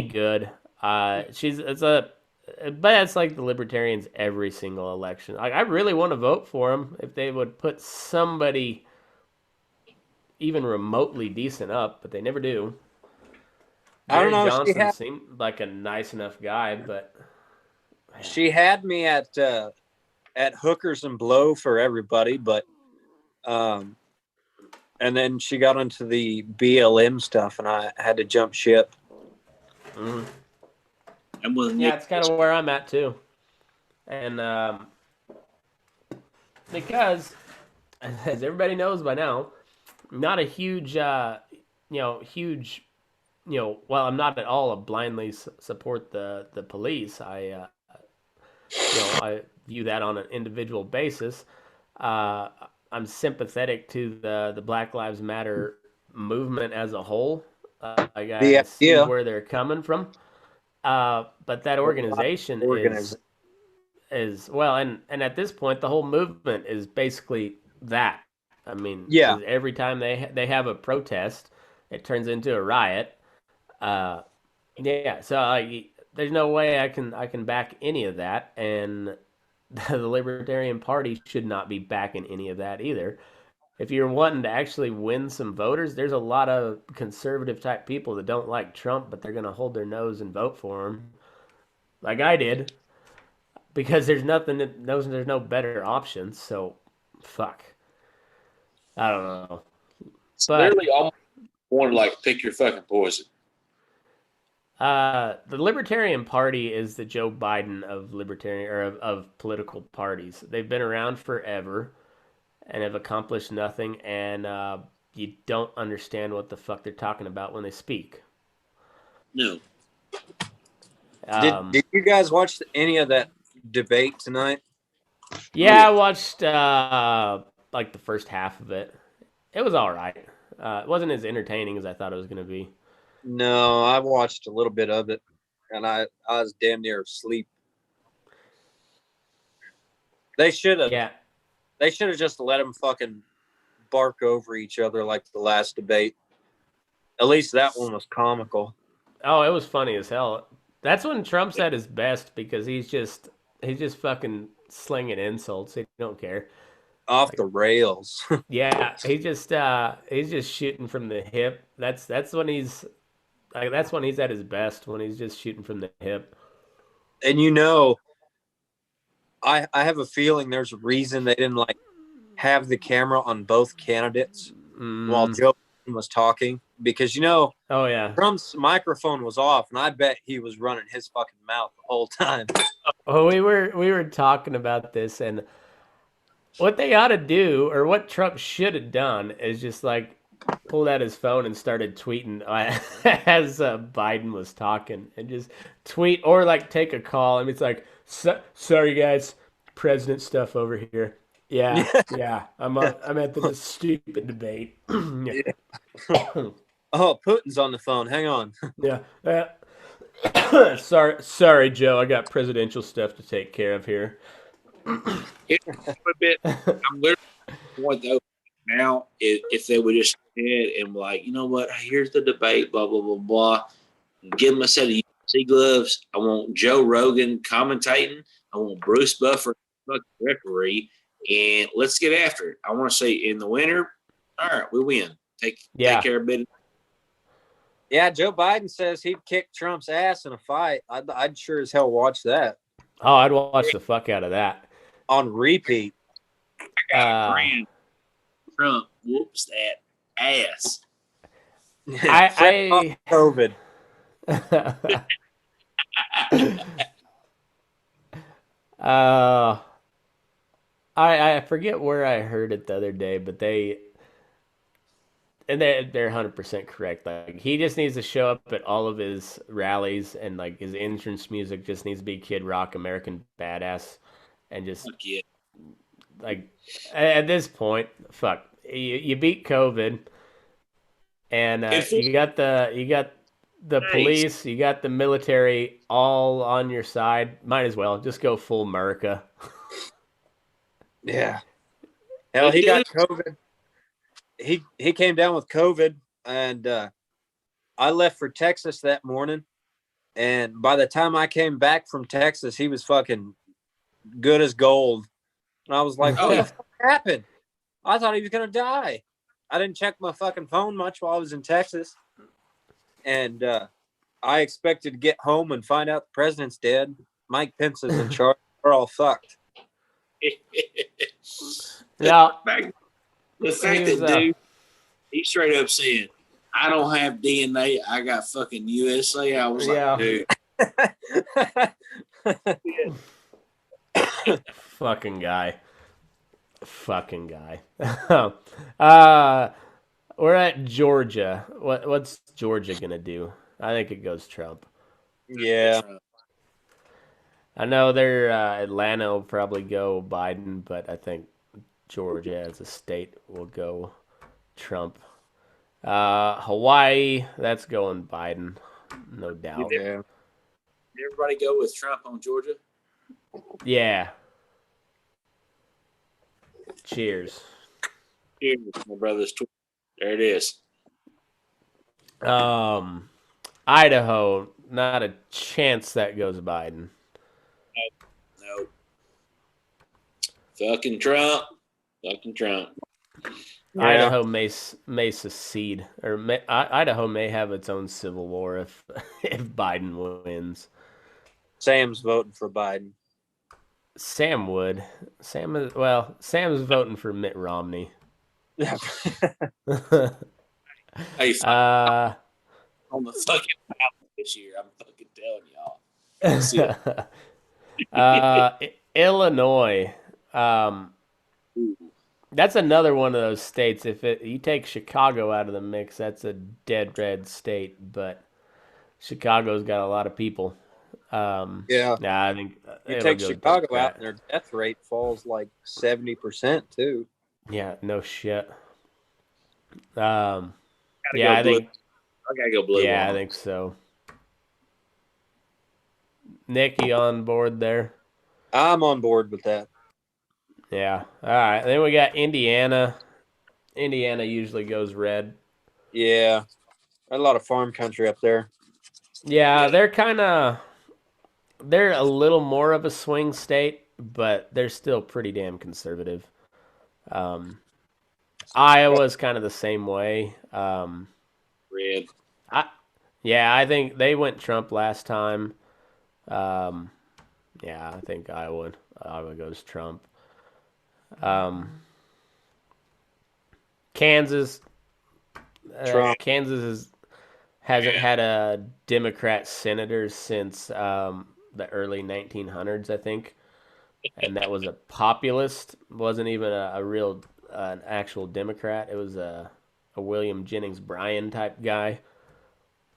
good. But it's like the libertarians every single election. Like I really want to vote for them if they would put somebody even remotely decent up, but they never do. I don't Gary know. Johnson seemed like a nice enough guy, but She had me at hookers and blow for everybody, but um, and then she got into the BLM stuff, and I had to jump ship. mm, I'm with yeah, Nick. it's kind of where I'm at too. And because, as everybody knows by now, I'm not a huge, huge, well, I'm not at all a blindly support the police. I view that on an individual basis. Uh, I'm sympathetic to the Black Lives Matter movement as a whole. The I see idea where they're coming from. But that organization organization. is well, and at this point, the whole movement is basically that. I mean, Yeah, 'cause every time they have a protest, it turns into a riot. Uh, yeah, so there's no way I can back any of that, and the Libertarian Party should not be backing any of that either. If you're wanting to actually win some voters, there's a lot of conservative type people that don't like Trump, but they're going to hold their nose and vote for him, like I did, because there's no better options. So, fuck, I don't know, It's but literally almost want to like pick your fucking poison. the Libertarian Party is the Joe Biden of libertarian or of political parties. They've been around forever and have accomplished nothing, and you don't understand what the fuck they're talking about when they speak. No. did you guys watch any of that debate tonight? Yeah, I watched like the first half of it. It was all right. It wasn't as entertaining as I thought it was going to be. No, I watched a little bit of it, and I was damn near asleep. They should have. Yeah, They should have just let them fucking bark over each other like the last debate. At least that one was comical. oh, it was funny as hell. That's when Trump's at his best because he's just fucking slinging insults. He don't care. off the rails. Yeah, he's just shooting from the hip. That's when he's like that's when he's at his best, when he's just shooting from the hip. And you know, I have a feeling there's a reason they didn't like have the camera on both candidates while Joe Biden was talking, because you know Oh yeah. Trump's microphone was off, and I bet he was running his fucking mouth the whole time. Oh, we were talking about this, and what they ought to do, or what Trump should have done, is just like pulled out his phone and started tweeting as Biden was talking, and just tweet or like take a call. And it's like, sorry guys, president stuff over here. Yeah, yeah, I'm at this stupid debate. Yeah. Oh, Putin's on the phone. Hang on. Yeah. Sorry, Joe. I got presidential stuff to take care of here. A bit. I'm literally going to now. If they would just head and be like, you know what? Here's the debate. Blah blah blah blah. Give them a set of UFC gloves. I want Joe Rogan commentating. I want Bruce Buffer referee, and let's get after it. I want to say in the winter, all right, we win. Take care of business. Yeah, Joe Biden says he'd kick Trump's ass in a fight. I'd sure as hell watch that Oh, I'd watch the fuck out of that. on repeat. Trump whoops that ass. I COVID. I forget where I heard it the other day, but they're 100% correct. Like he just needs to show up at all of his rallies, and like his entrance music just needs to be Kid Rock, American Badass, and just like at this point, fuck, you beat COVID, and you got the police, you got the military all on your side. Might as well just go full America. Yeah. Hell, he got COVID. He came down with COVID, and I left for Texas that morning. And by the time I came back from Texas, he was fucking good as gold. And I was like, what the fuck happened? I thought he was going to die. I didn't check my fucking phone much while I was in Texas. And I expected to get home and find out the president's dead. Mike Pence is in charge. We're all fucked. Yeah. The fact that dude, he straight up said, I don't have DNA, I got fucking USA. I was like, dude. Fucking guy. We're at Georgia. What's Georgia gonna do? I think it goes Trump. Yeah. I know Atlanta will probably go Biden, but I think Georgia as a state will go Trump. Hawaii, that's going Biden, no doubt. Yeah. Everybody go with Trump on Georgia? Yeah. Cheers. Cheers, my brothers. There it is. Idaho, not a chance that goes Biden. No. Fucking Trump. Yeah. Idaho may secede, or Idaho may have its own civil war if Biden wins. Sam's voting for Biden. Sam would. Sam's voting for Mitt Romney. Hey, on the fucking ballot this year, I'm fucking telling y'all. Illinois. That's another one of those states. If you take Chicago out of the mix, that's a dead red state. But Chicago's got a lot of people. Yeah. I think you take Chicago out, and their death rate falls like 70% too. Yeah, no shit. I gotta go blue. Yeah, I think so. Nick, you on board there? I'm on board with that. Yeah. All right. Then we got Indiana. Indiana usually goes red. Yeah. A lot of farm country up there. Yeah, they're a little more of a swing state, but they're still pretty damn conservative. Iowa's kind of the same way. Red. I think they went Trump last time. Um, yeah, I think Iowa goes Trump. Kansas, Trump. hasn't had a Democrat senator since the early 1900s, I think, and that was a populist. Wasn't even a real an actual Democrat. It was a William Jennings Bryan type guy.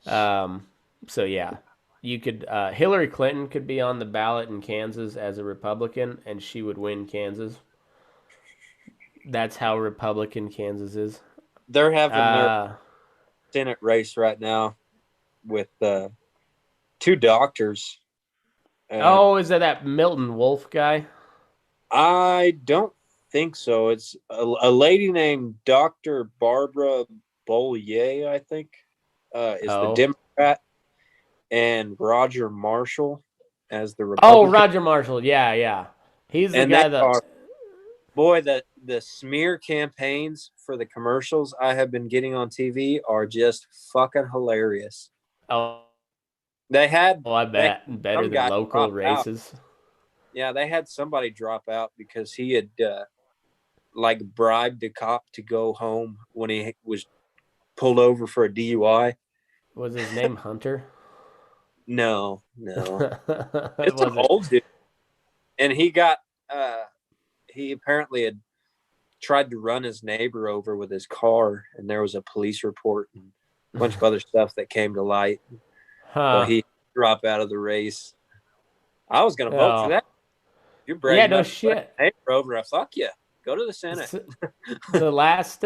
So yeah, you could Hillary Clinton could be on the ballot in Kansas as a Republican, and she would win Kansas. That's how Republican Kansas is. They're having their Uh, Senate race right now with two doctors. oh, is that Milton Wolf guy? I don't think so. It's a lady named Dr. Barbara Bollier, I think, is the Oh. Democrat, and Roger Marshall as the Oh, Republican. Roger Marshall. Yeah. He's the And guy they that. are, boy, the smear campaigns for the commercials I have been getting on TV are just fucking hilarious. Oh, They had I bet better some than guy local drop out. races. Yeah, they had somebody drop out because he had like bribed a cop to go home when he was pulled over for a DUI. Was his name Hunter? No. It It's an wasn't. old dude. And he got he apparently had tried to run his neighbor over with his car, and there was a police report and a bunch of other stuff that came to light. So he dropped out of the race. I was gonna vote for that. You're bragging Yeah, no about shit. neighbor over. I fuck yeah. Go to the Senate. The last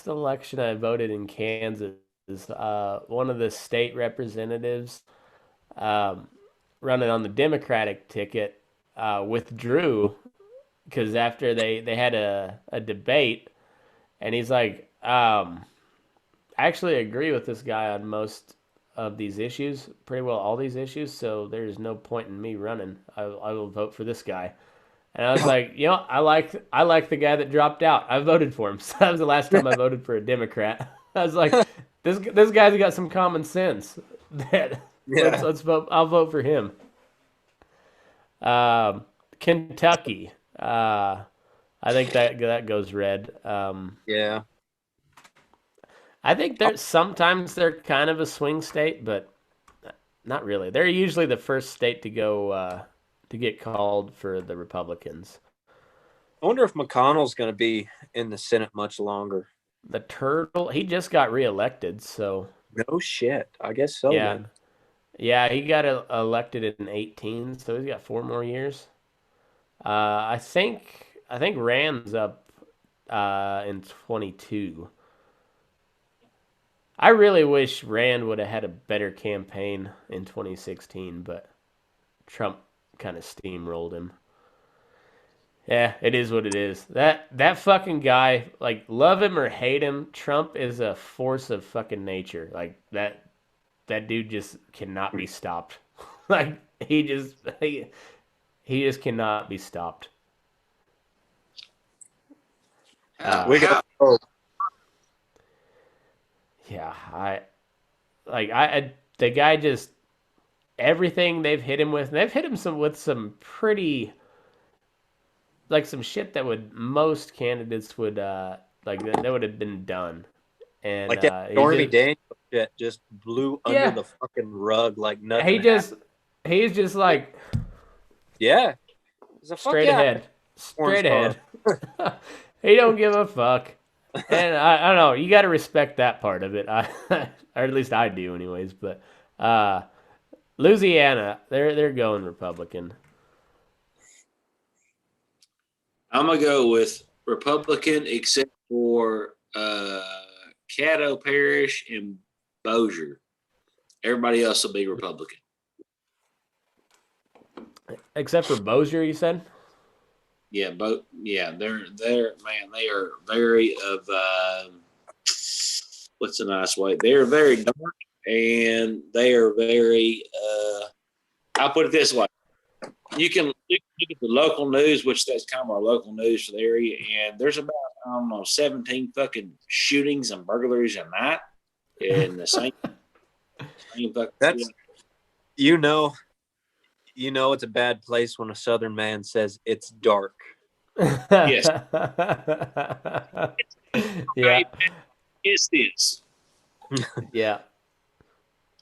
election I voted in Kansas, one of the state representatives running on the Democratic ticket withdrew because after they had a debate, and he's like, I actually agree with this guy on most of these issues, pretty well all these issues, so there's no point in me running. I will vote for this guy. And I was like, I like the guy that dropped out. I voted for him. So that was the last time I voted for a Democrat. I was like, this guy's got some common sense. Let's vote. I'll vote for him. Kentucky. I think that goes red. Yeah. I think sometimes they're kind of a swing state, but not really. They're usually the first state to go to get called for the Republicans. I wonder if McConnell's going to be in the Senate much longer. The turtle, he just got reelected, so no shit. I guess so. Yeah, then. Yeah, he got elected in 2018, so he's got 4 more years. I think Rand's up in 2022. I really wish Rand would have had a better campaign in 2016, but Trump kind of steamrolled him. Yeah, it is what it is. That fucking guy, like, love him or hate him, Trump is a force of fucking nature. Like, that dude just cannot be stopped. Like, he just cannot be stopped. We got Yeah, the guy just, everything they've hit him with, they've hit him with some pretty, like, some shit that most candidates would like that would have been done. And like that Stormy Daniels shit just blew under the fucking rug like nothing. He's just like, yeah, straight ahead. He don't give a fuck. And I don't know. You got to respect that part of it. Or at least I do, anyways. But Louisiana, they're going Republican. I'm gonna go with Republican, except for Caddo Parish and Bossier. Everybody else will be Republican. Except for Bossier, you said? Yeah, they're man, they are very of what's a nice way? They are very dark, and they are very I'll put it this way. you can look at the local news, which that's kind of our local news for the area, and there's about, I don't know, 17 fucking shootings and burglaries a night in the same fucking That's city. you know it's a bad place when a Southern man says it's dark. Yes. Yeah. It's this. Yeah.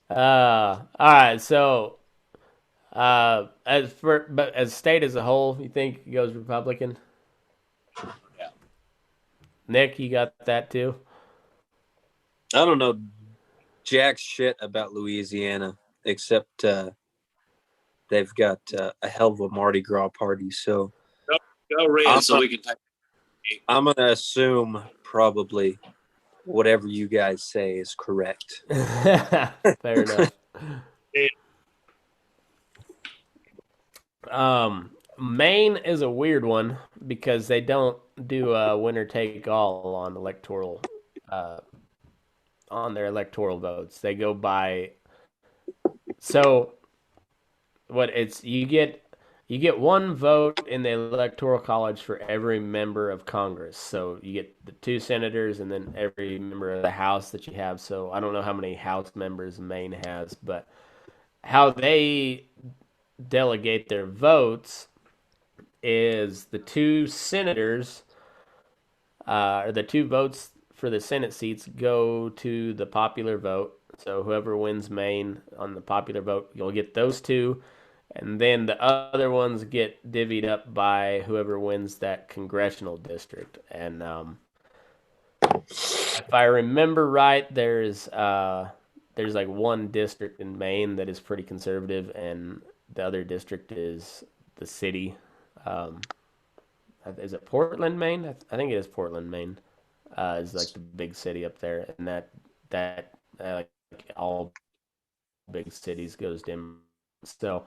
All right. So, as state as a whole, you think it goes Republican? Yeah. Nick, you got that too? I don't know jack shit about Louisiana except they've got a hell of a Mardi Gras party. So Go red so we can take. I'm going to assume probably whatever you guys say is correct. Fair enough. Maine is a weird one because they don't do a winner take all on electoral on their electoral votes. They go by so what it's you get one vote in the electoral college for every member of Congress. So you get the 2 senators and then every member of the House that you have. So I don't know how many House members Maine has, but how they delegate their votes is the 2 senators, or the 2 votes for the Senate seats go to the popular vote. So whoever wins Maine on the popular vote, you'll get those 2. And then the other ones get divvied up by whoever wins that congressional district. And if I remember right, there's like one district in Maine that is pretty conservative, and the other district is the city. Is it Portland, Maine? I think it is Portland, Maine. Is like the big city up there, and that like all big cities goes dim. So,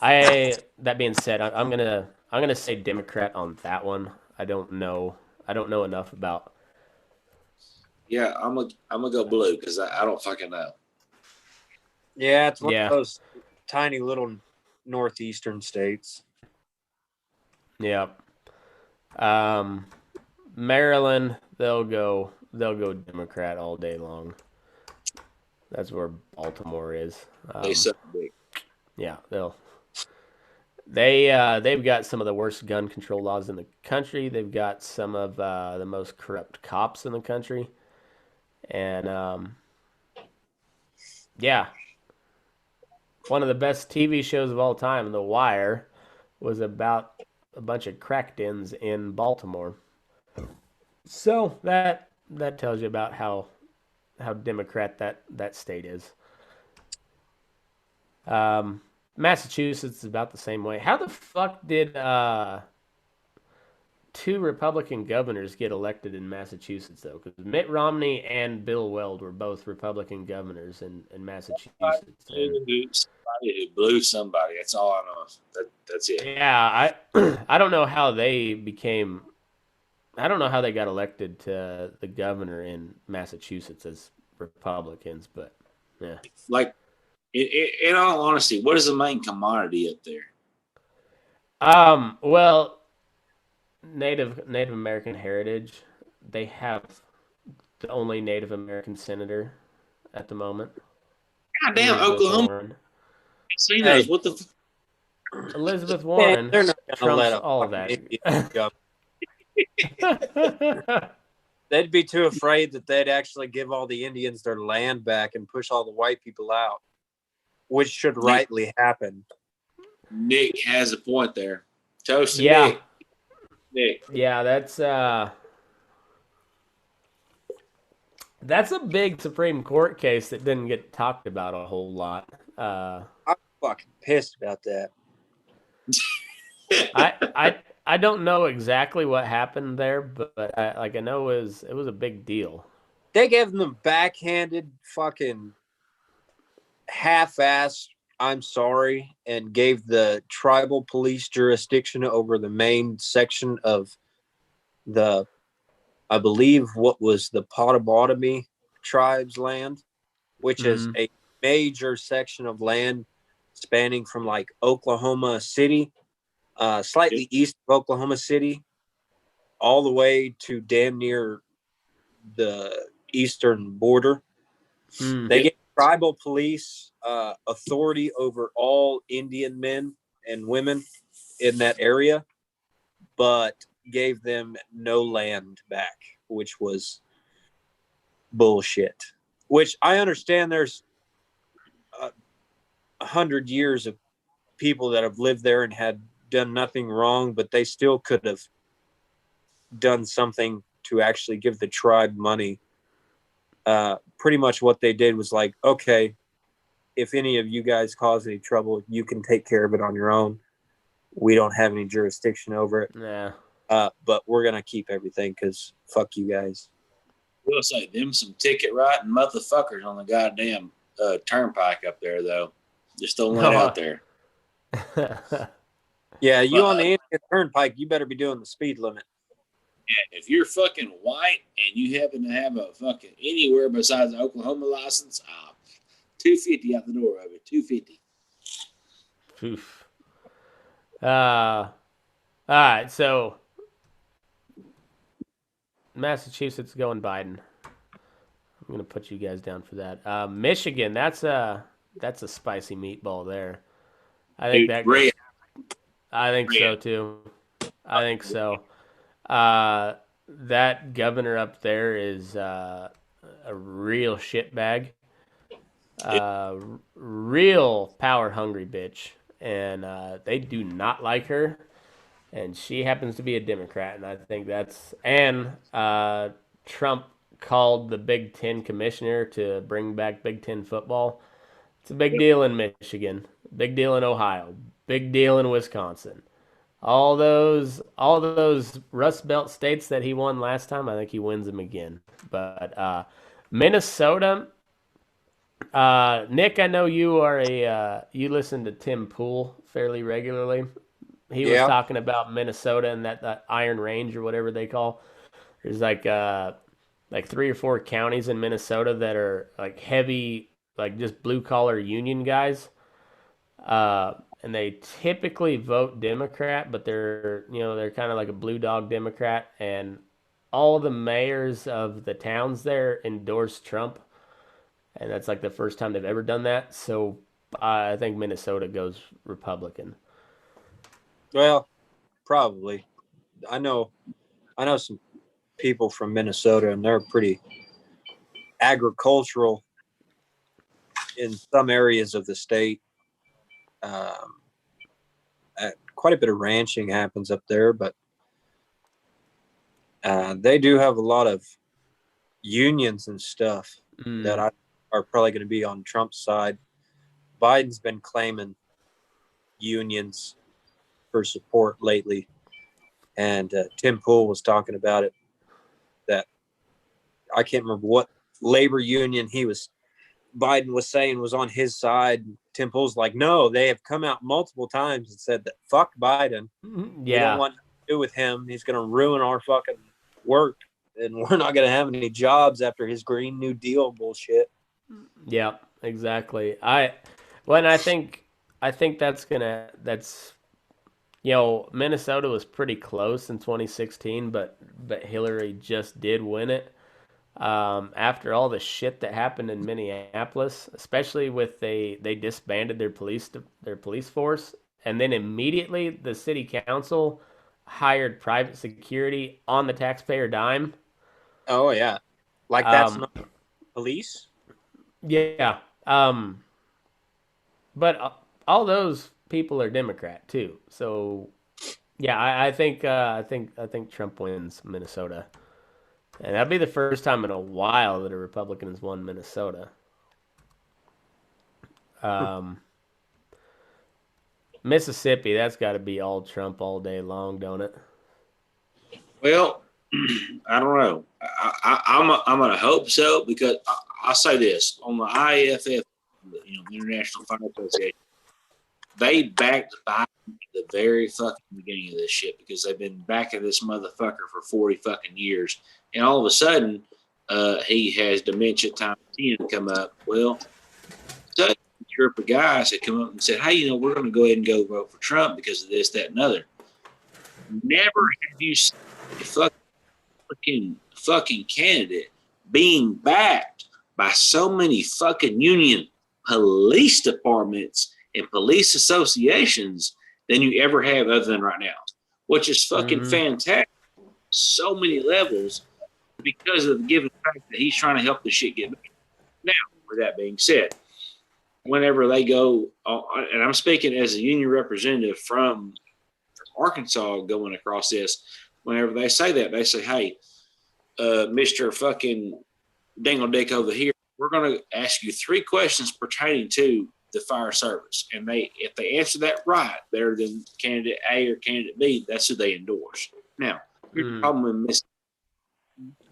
that being said, I'm gonna say Democrat on that one. I don't know enough about. Yeah, I'm gonna go blue because I don't fucking know. Yeah, it's one of those tiny little northeastern states. Yeah. Maryland, they'll go Democrat all day long. That's where Baltimore is. They suck big. Yeah, they've got some of the worst gun control laws in the country. They've got some of the most corrupt cops in the country, and yeah, one of the best TV shows of all time, The Wire, was about a bunch of crack dens in Baltimore. So that tells you about how Democrat that state is. Massachusetts is about the same way. How the fuck did 2 Republican governors get elected in Massachusetts though? Because Mitt Romney and Bill Weld were both Republican governors in Massachusetts. Somebody who blew somebody. That's all I know. That's it. Yeah, I don't know how they became. I don't know how they got elected to the governor in Massachusetts as Republicans, but yeah. Like, in all honesty, what is the main commodity up there? Well, Native American heritage. They have the only Native American senator at the moment. God damn, Oklahoma. See those? What the? Elizabeth Warren They're not gonna trumps let a all of fucking that. They'd be too afraid that they'd actually give all the Indians their land back and push all the white people out, which should rightly happen. Nick has a point there. Toast to Yeah. Nick. Yeah, that's a big Supreme Court case that didn't get talked about a whole lot. I'm fucking pissed about that. I don't know exactly what happened there, but I know it was a big deal. They gave them backhanded fucking half-assed I'm sorry and gave the tribal police jurisdiction over the main section of the, I believe, what was the Potawatomi tribe's land, which is a major section of land spanning from like Oklahoma City, slightly east of Oklahoma City, all the way to damn near the eastern border. They get tribal police authority over all Indian men and women in that area, but gave them no land back, which was bullshit. Which I understand there's 100 years of people that have lived there and had done nothing wrong, but they still could have done something to actually give the tribe money. Pretty much what they did was like, okay, if any of you guys cause any trouble, you can take care of it on your own. We don't have any jurisdiction over it. Yeah. But we're going to keep everything because fuck you guys. We'll say them some ticket writing motherfuckers on the goddamn turnpike up there, though. Just throwing that out there. Yeah, you on the Indian Turnpike, you better be doing the speed limit. Yeah, if you're fucking white and you happen to have a fucking anywhere besides an Oklahoma license, $250 out the door of it. $250. Oof. All right, so Massachusetts going Biden. I'm gonna put you guys down for that. Michigan, that's a spicy meatball there. I think that. Goes, I think so too. I think so. That governor up there is a real shitbag. Real power hungry bitch, and they do not like her. And she happens to be a Democrat, and I think that's Trump called the Big Ten commissioner to bring back Big Ten football. It's a big deal in Michigan, big deal in Ohio, big deal in Wisconsin. All those Rust Belt states that he won last time, I think he wins them again. But Minnesota, Nick, I know you are you listen to Tim Pool fairly regularly. He was talking about Minnesota and that Iron Range or whatever they call. There's like 3 or 4 counties in Minnesota that are like heavy, like just blue collar union guys. And they typically vote Democrat, but they're kind of like a blue dog Democrat, and all the mayors of the towns there endorse Trump, and that's like the first time they've ever done that. So I think Minnesota goes Republican. Well, probably. I know some people from Minnesota, and they're pretty agricultural in some areas of the state. Quite a bit of ranching happens up there, but they do have a lot of unions and stuff that are probably going to be on Trump's side. Biden's been claiming unions for support lately, and Tim Pool was talking about it, that I can't remember what labor union Biden was saying was on his side. Tim Pool's like, no, they have come out multiple times and said that fuck Biden. We don't want to do with him. He's going to ruin our fucking work, and we're not going to have any jobs after his Green New Deal bullshit. Yeah, exactly. I think that's Minnesota was pretty close in 2016, but Hillary just did win it. After all the shit that happened in Minneapolis, especially with they disbanded their police force, and then immediately the city council hired private security on the taxpayer dime. Oh yeah, like that's not police. Yeah, but all those people are Democrat too. So yeah, I think Trump wins Minnesota. And that'd be the first time in a while that a Republican has won Minnesota. Mississippi, that's got to be all Trump all day long, don't it? Well, I don't know. I'm gonna hope so, because I'll say this on the IAFF, the International Fire Association, they backed Biden at the very fucking beginning of this shit, because they've been backing this motherfucker for 40 fucking years. And all of a sudden, he has dementia times 10 come up. Well, so group of guys that come up and said, hey, we're going to go ahead and go vote for Trump because of this, that, and other. Never have you seen a fucking candidate being backed by so many fucking union police departments and police associations than you ever have other than right now, which is fucking fantastic. So many levels because of the given fact that he's trying to help the shit get better. Now, with that being said, whenever they go, and I'm speaking as a union representative from Arkansas going across this, whenever they say that, they say, hey, Mr. fucking Dingle Dick over here, we're going to ask you 3 questions pertaining to the fire service. And if they answer that right, better than candidate A or candidate B, that's who they endorse. Now, here's the problem with Mississippi.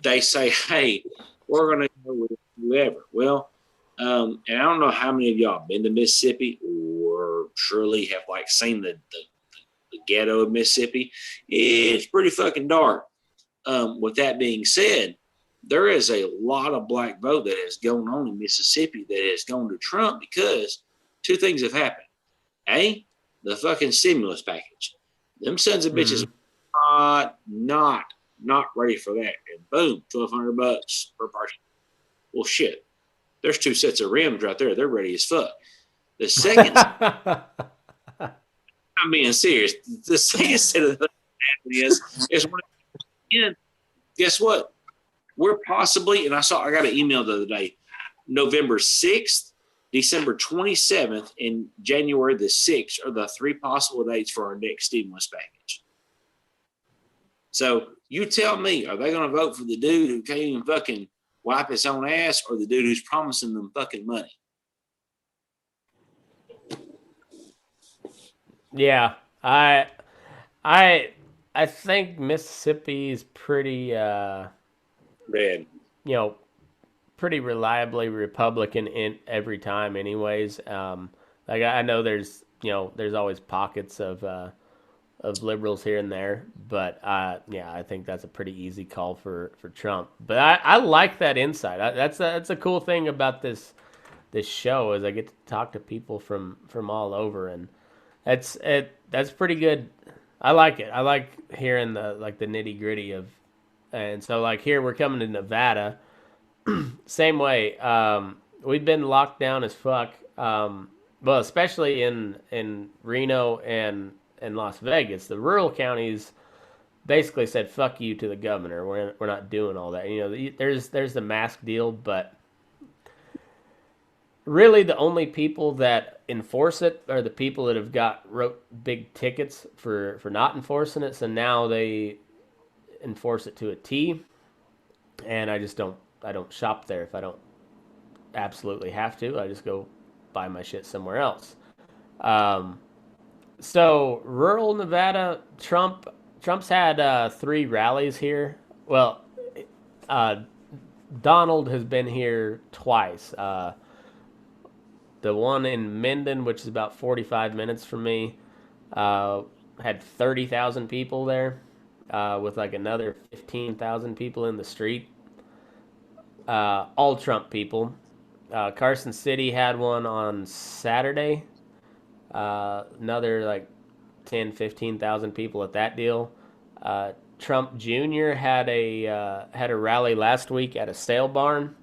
They say, hey, we're going to go with whoever. Well, and I don't know how many of y'all have been to Mississippi or surely have seen the ghetto of Mississippi. It's pretty fucking dark. With that being said, there is a lot of black vote that has gone on in Mississippi that has gone to Trump because 2 things have happened. A, the fucking stimulus package. Them sons of bitches are not ready for that. And boom, $1,200 per person. Well, shit. There's 2 sets of rims right there. They're ready as fuck. The second, I'm being serious. The second set of is when again, guess what? We're possibly, and I got an email the other day, November 6th, December 27th, and January the 6th are the 3 possible dates for our next stimulus package. So you tell me, are they going to vote for the dude who can't even fucking wipe his own ass or the dude who's promising them fucking money? Yeah, I think Mississippi is pretty, Red. pretty reliably Republican in every time, anyways. I know there's always pockets of liberals here and there, but I think that's a pretty easy call for Trump. But I like that insight. That's a cool thing about this show is I get to talk to people from all over, and that's pretty good. I like it. I like hearing the nitty gritty of, and so here we're coming to Nevada, same way. We've been locked down as fuck. Well, especially in Reno and Las Vegas, the rural counties basically said "fuck you" to the governor. We're not doing all that. There's the mask deal, but really the only people that enforce it are the people that wrote big tickets for not enforcing it. So now they enforce it to a T, and I don't shop there if I don't absolutely have to. I just go buy my shit somewhere else. So rural Nevada, Trump's had 3 rallies here. Well, Donald has been here twice. The one in Minden, which is about 45 minutes from me, had 30,000 people there, with another 15,000 people in the street. All Trump people. Carson City had one on Saturday. Another 10, 15,000 people at that deal. Trump Jr. had a rally last week at a sale barn,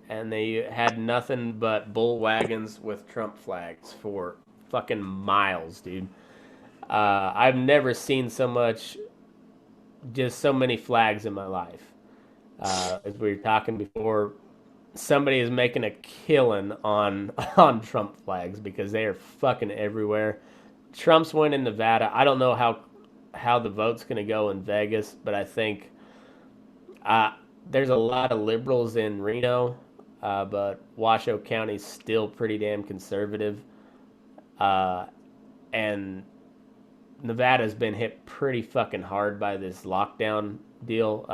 and they had nothing but bull wagons with Trump flags for fucking miles, dude. I've never seen so many flags in my life. As we were talking before, somebody is making a killing on Trump flags because they are fucking everywhere. Trump's win in Nevada. I don't know how the vote's going to go in Vegas, but I think there's a lot of liberals in Reno, but Washoe County's still pretty damn conservative. And Nevada's been hit pretty fucking hard by this lockdown deal.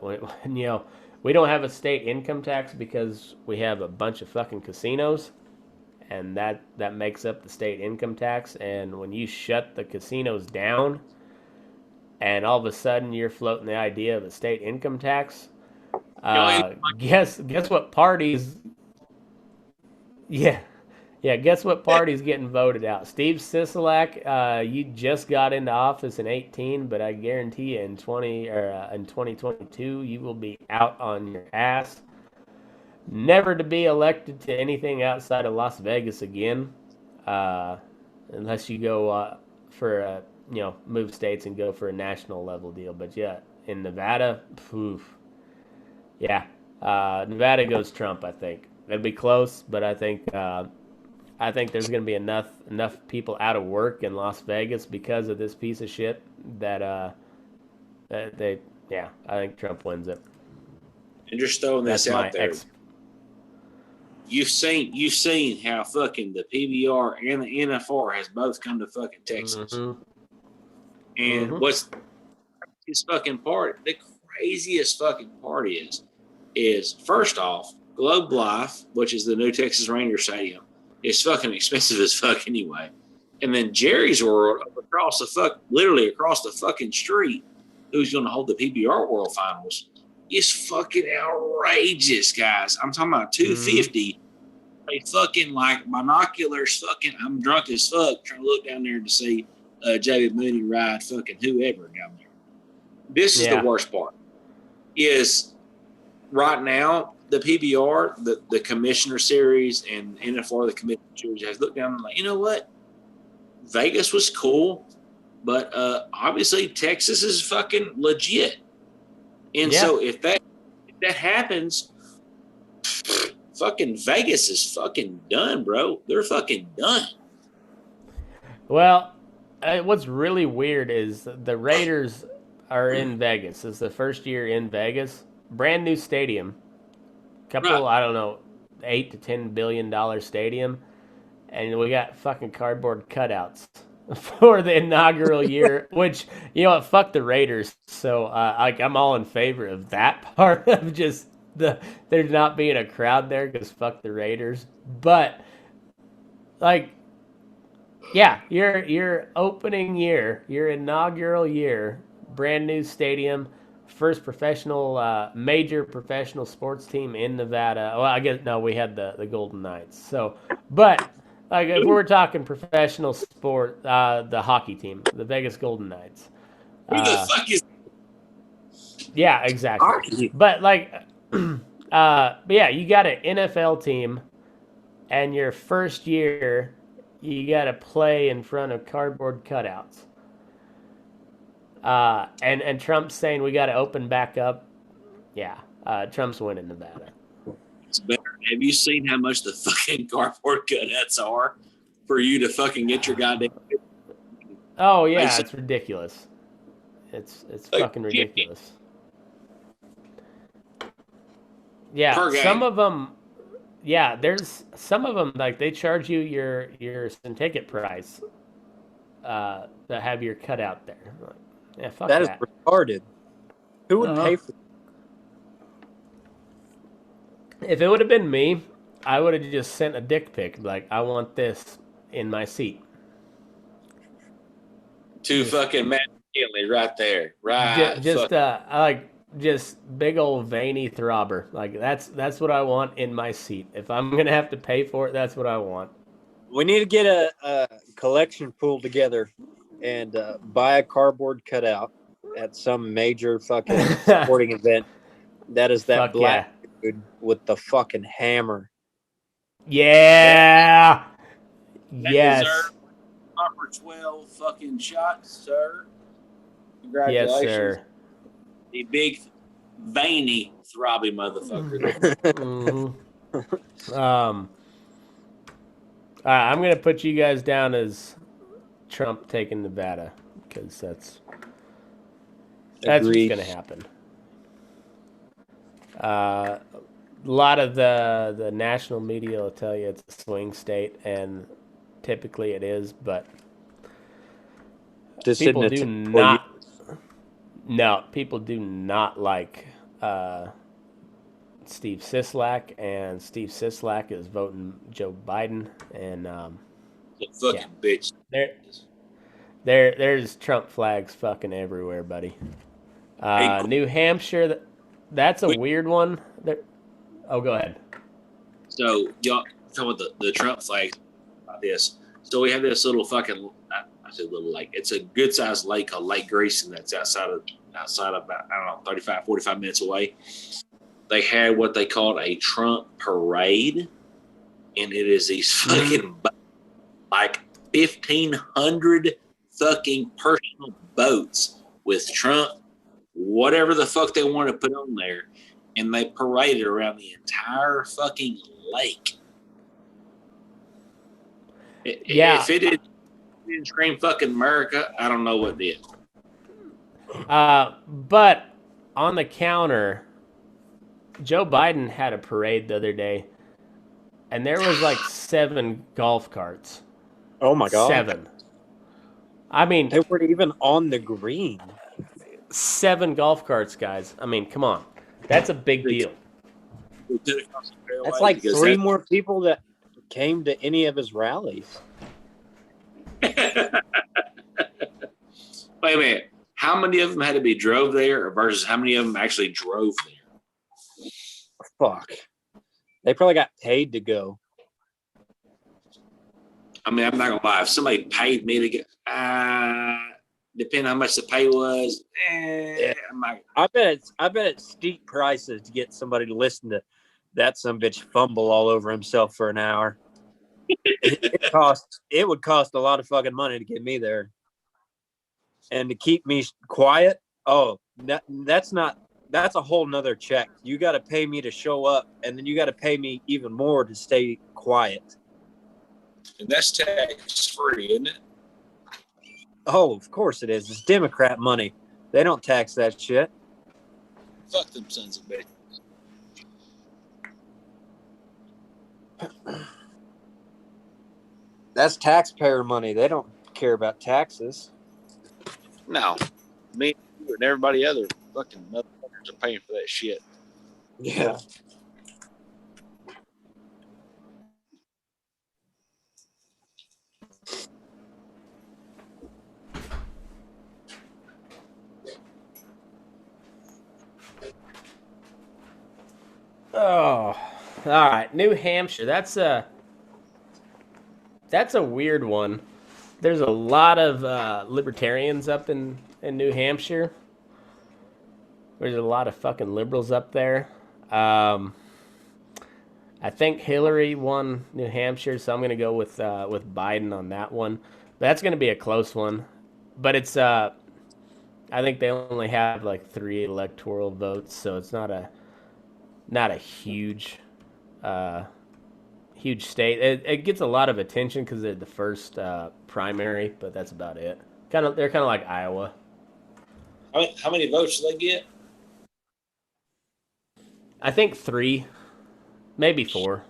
When we don't have a state income tax because we have a bunch of fucking casinos, and that makes up the state income tax. And when you shut the casinos down, and all of a sudden you're floating the idea of a state income tax, guess what parties? Yeah, Yeah, guess what party's getting voted out? Steve Sisolak, you just got into office in 18, but I guarantee you in 2022 you will be out on your ass, never to be elected to anything outside of Las Vegas again, uh, unless you go for move states and go for a national level deal. But yeah, in Nevada, poof, yeah, Nevada goes Trump. I think it'll be close, but I think there's going to be enough people out of work in Las Vegas because of this piece of shit that they yeah, I think Trump wins it. And just throwing this That's my out there. You've seen how fucking the PBR and the NFR has both come to fucking Texas. Mm-hmm. And what's his fucking part? The craziest fucking part is first off, Globe Life, which is the new Texas Ranger Stadium, is fucking expensive as fuck anyway. And then Jerry's World literally across the fucking street, who's going to hold the PBR World Finals, is fucking outrageous, guys. I'm talking about $250. They fucking like binoculars. Fucking, I'm drunk as fuck trying to look down there to see David Mooney ride fucking whoever down there. This is the worst part. Is right now the PBR, the Commissioner Series, and NFR, the Commissioner Series, has looked down and like, you know what? Vegas was cool, but obviously Texas is fucking legit. And so if that happens, fucking Vegas is fucking done, bro. They're fucking done. Well, what's really weird is the Raiders are in Vegas. It's the first year in Vegas. Brand new stadium. Couple, I don't know, $8 to $10 billion stadium. And we got fucking cardboard cutouts for the inaugural year, which, you know what, fuck the Raiders. So I'm all in favor of that part of just there not being a crowd there because fuck the Raiders. But like, yeah, your opening year, your inaugural year, brand new stadium, first professional, major professional sports team in Nevada. Well, I guess no, we had the Golden Knights. So, but like if we're talking professional sport, the hockey team, the Vegas Golden Knights. Who the fuck is? Yeah, exactly. Hockey. But like, but yeah, you got an NFL team, and your first year, you got to play in front of cardboard cutouts. And Trump's saying we got to open back up. Yeah, Trump's winning Nevada. It's better. Have you seen how much the fucking cardboard cutouts are for you to fucking get your goddamn? Oh yeah, it's ridiculous. It's fucking ridiculous. Yeah, some of them. Yeah, there's some of them like they charge you your ticket price to have your cutout there. Like, yeah, fuck that. That is retarded. Who would pay for that? If it would have been me, I would have just sent a dick pic. Like, I want this in my seat. To fucking Matt McKinley right there. Right. Just big old veiny throbber. Like, that's what I want in my seat. If I'm going to have to pay for it, that's what I want. We need to get a collection pool together and buy a cardboard cutout at some major fucking sporting event. That is that black dude with the fucking hammer. Yeah. Yes. Proper 12 fucking shots, sir. Congratulations. Yes, sir. The big veiny throbby motherfucker. I'm gonna put you guys down as Trump taking Nevada because that's what's gonna happen. A lot of the national media will tell you it's a swing state, and typically it is, but people do not. No, people do not like Steve Sisolak, and Steve Sisolak is voting Joe Biden, and fucking bitch. There's Trump flags fucking everywhere, buddy. New Hampshire, that's a weird one. Oh, go ahead. So y'all talking about the Trump flag? about this. So we have this little fucking, I said little lake. It's a good sized lake called Lake Grayson that's outside of about, I don't know, 35, 45 minutes away. They had what they called a Trump parade. And it is these fucking, like 1,500 fucking personal boats with Trump, whatever the fuck they want to put on there. And they paraded around the entire fucking lake. Yeah. If it didn't scream fucking America, I don't know what did. But on the counter, Joe Biden had a parade the other day, and there was like 7 golf carts. Oh my God. 7. I mean, They weren't even on the green. 7 golf carts, guys. I mean, come on. That's a big deal. That's like 3 more people that came to any of his rallies. Wait a minute. How many of them had to be drove there versus how many of them actually drove there? Fuck. They probably got paid to go. I mean, I'm not gonna lie. If somebody paid me to get, depending on how much the pay was, I'm not. I bet it's steep prices to get somebody to listen to that some bitch fumble all over himself for an hour. It would cost a lot of fucking money to get me there. And to keep me quiet, that's a whole nother check. You got to pay me to show up, and then you got to pay me even more to stay quiet. And that's tax free, isn't it? Oh, of course it is. It's Democrat money. They don't tax that shit. Fuck them sons of bitches. That's taxpayer money. They don't care about taxes. No, me and everybody other fucking motherfuckers are paying for that shit. Yeah. Oh, all right. New Hampshire. That's a weird one. There's a lot of libertarians up in New Hampshire. There's a lot of fucking liberals up there. I think Hillary won New Hampshire, so I'm gonna go with Biden on that one. That's gonna be a close one, but it's I think they only have like 3 electoral votes, so it's not a huge huge state. It gets a lot of attention because they're the first primary, but that's about it. They're kind of like Iowa. How many votes do they get? I think 3, maybe 4.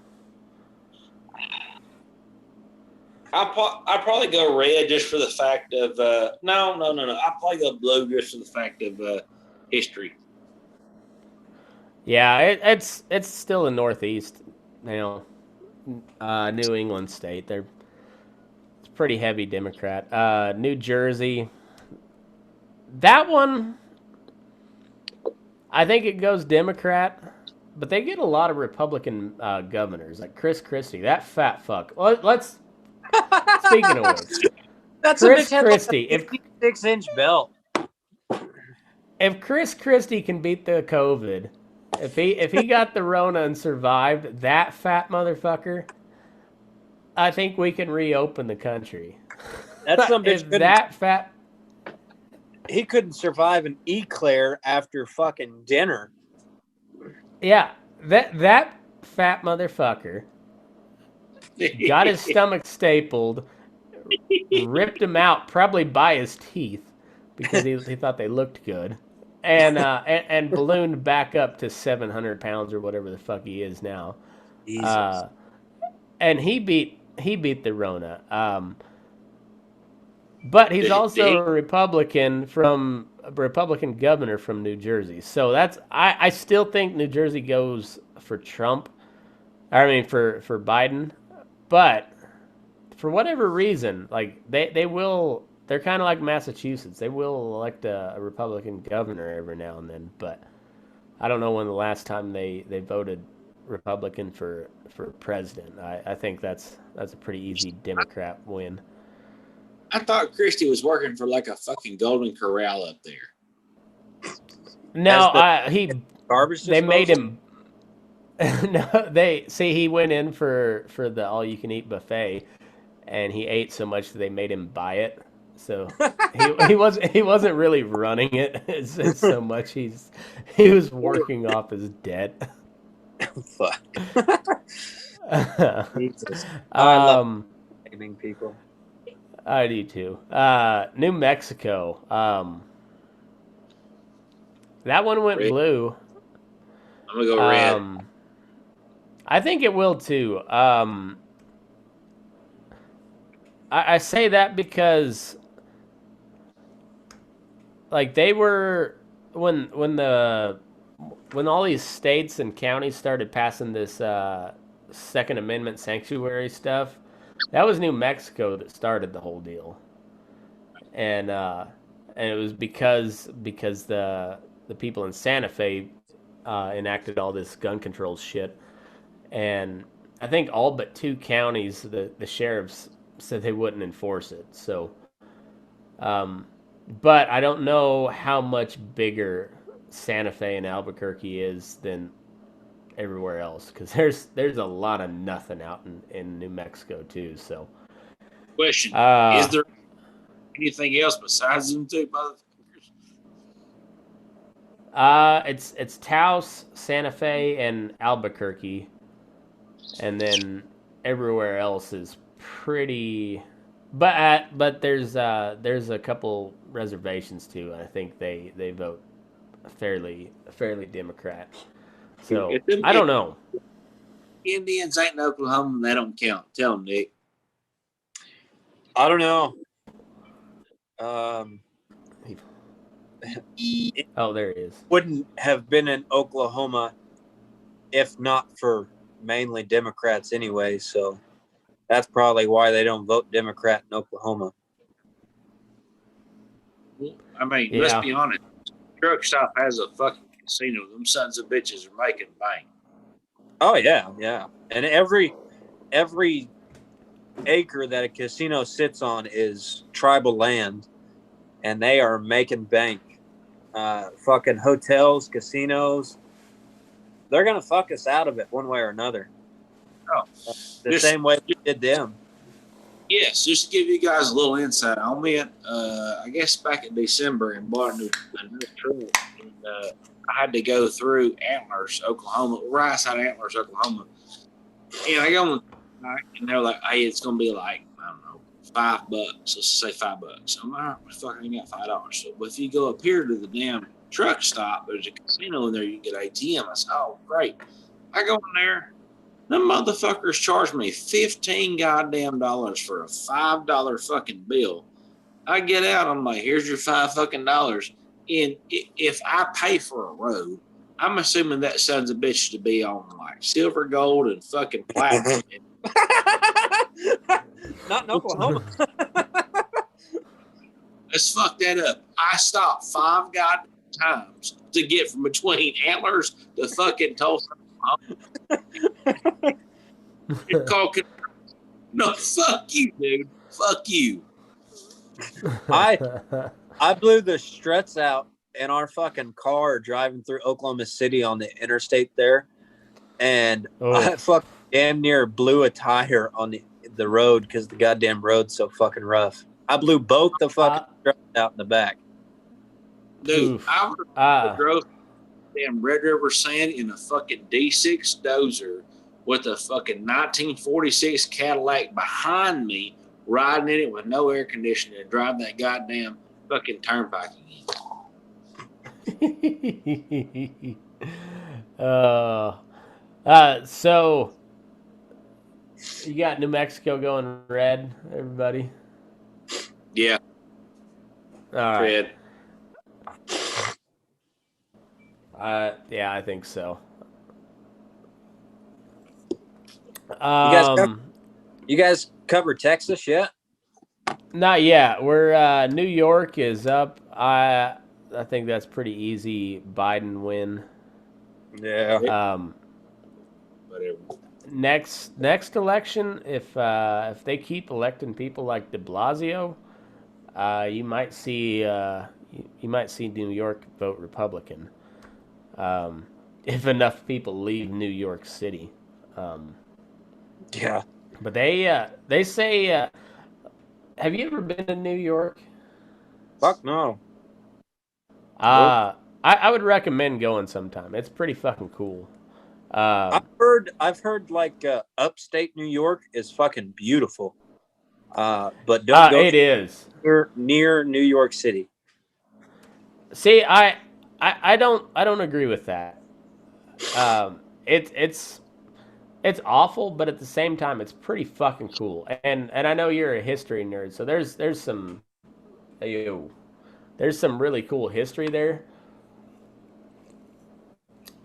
I'd probably go red just for the fact of no. I'd probably go blue just for the fact of history. Yeah, it's still the Northeast, New England state. It's pretty heavy Democrat. New Jersey, that one, I think it goes Democrat, but they get a lot of Republican governors, like Chris Christie, that fat fuck. Well, let's speaking of which, That's Chris a Christie. If 6-inch belt. If Chris Christie can beat the COVID, if he got the Rona and survived, that fat motherfucker, I think we can reopen the country. That's some bitch. That fat. He couldn't survive an eclair after fucking dinner. Yeah, that fat motherfucker got his stomach stapled, ripped him out, probably by his teeth, because he thought they looked good, and ballooned back up to 700 pounds or whatever the fuck he is now. Jesus. And he beat the Rona. But he's also a Republican governor from New Jersey. So I still think New Jersey goes for Trump. I mean for Biden. But for whatever reason, like they're kind of like Massachusetts. They will elect a Republican governor every now and then, but I don't know when the last time they voted Republican for president. I think that's a pretty easy Democrat win. I thought Christie was working for like a fucking Golden Corral up there. No, As garbage they made disposal? him. No, he went in for the all you can eat buffet, and he ate so much that they made him buy it. So he wasn't really running it. It's so much he was working off his debt. Fuck. Jesus. I love naming people. I do too. New Mexico. That one went Red. blue. I'm gonna go red. I think it will too. I say that because, like, they were when all these states and counties started passing this Second Amendment sanctuary stuff. That was New Mexico that started the whole deal, and it was because the people in Santa Fe enacted all this gun control shit, and I think all but 2 counties the sheriffs said they wouldn't enforce it. So, but I don't know how much bigger Santa Fe and Albuquerque is than everywhere else, because there's a lot of nothing out in New Mexico too. So, Question: Is there anything else besides them 2 motherfuckers? It's Taos, Santa Fe, and Albuquerque, and then everywhere else is pretty. But there's a couple reservations too, and I think they vote fairly Democrat. So If them I don't know. Indians ain't in Oklahoma, they don't count. Tell them, Nick. I don't know. Oh, there he is. Wouldn't have been in Oklahoma if not for mainly Democrats anyway. So that's probably why they don't vote Democrat in Oklahoma. I mean, Yeah. let's be honest. Truck stop has a fucking casino. Them sons of bitches are making bank. Oh yeah, yeah. And every acre that a casino sits on is tribal land, and they are making bank. Fucking hotels, casinos, they're gonna fuck us out of it one way or another. Oh, The same way we did them. Yes, just to give you guys a little insight, I went, I guess back in December and bought a new truck. And, I had to go through Antlers, Oklahoma, right outside Antlers, Oklahoma. And I go on, and they're like, hey, it's going to be like, I don't know, $5. Let's say $5. I'm like, all right, fuck, I ain't got $5. So, but if you go up here to the damn truck stop, there's a casino in there, you get ATM. I said, oh, great. I go in there. Them motherfuckers charged me $15 goddamn dollars for a $5 fucking bill. I get out, I'm like, here's your $5 fucking dollars. And if I pay for a road, I'm assuming that son's a bitch to be on like silver, gold, and fucking platinum. Not in Oklahoma. Let's fuck that up. I stopped 5 goddamn times to get from between Antlers to fucking Tulsa. You're talking. No, fuck you, dude. Fuck you. I blew the struts out in our fucking car driving through Oklahoma City on the interstate there, and I fucking damn near blew a tire on the road because the goddamn road's so fucking rough. I blew both the fucking struts out in the back. Dude, I would have drove damn Red River Sand in a fucking D6 dozer with a fucking 1946 Cadillac behind me, riding in it with no air conditioning and drive that goddamn fucking turnpike again. So you got New Mexico going red, everybody? Yeah. All right. Red. Yeah, I think so. You guys cover Texas yet? Not yet. We're New York is up. I think that's pretty easy Biden win. Yeah. whatever. Next election, if they keep electing people like De Blasio, you might see you might see New York vote Republican. If enough people leave New York City. Um, Yeah. but they say, have you ever been to New York? Fuck no. Nope. I would recommend going sometime. It's pretty fucking cool. Um, I've heard like upstate New York is fucking beautiful. But don't go it is. near New York City. See, I don't agree with that. It's awful, but at the same time, it's pretty fucking cool. And I know you're a history nerd, so there's some yo, there's some really cool history there.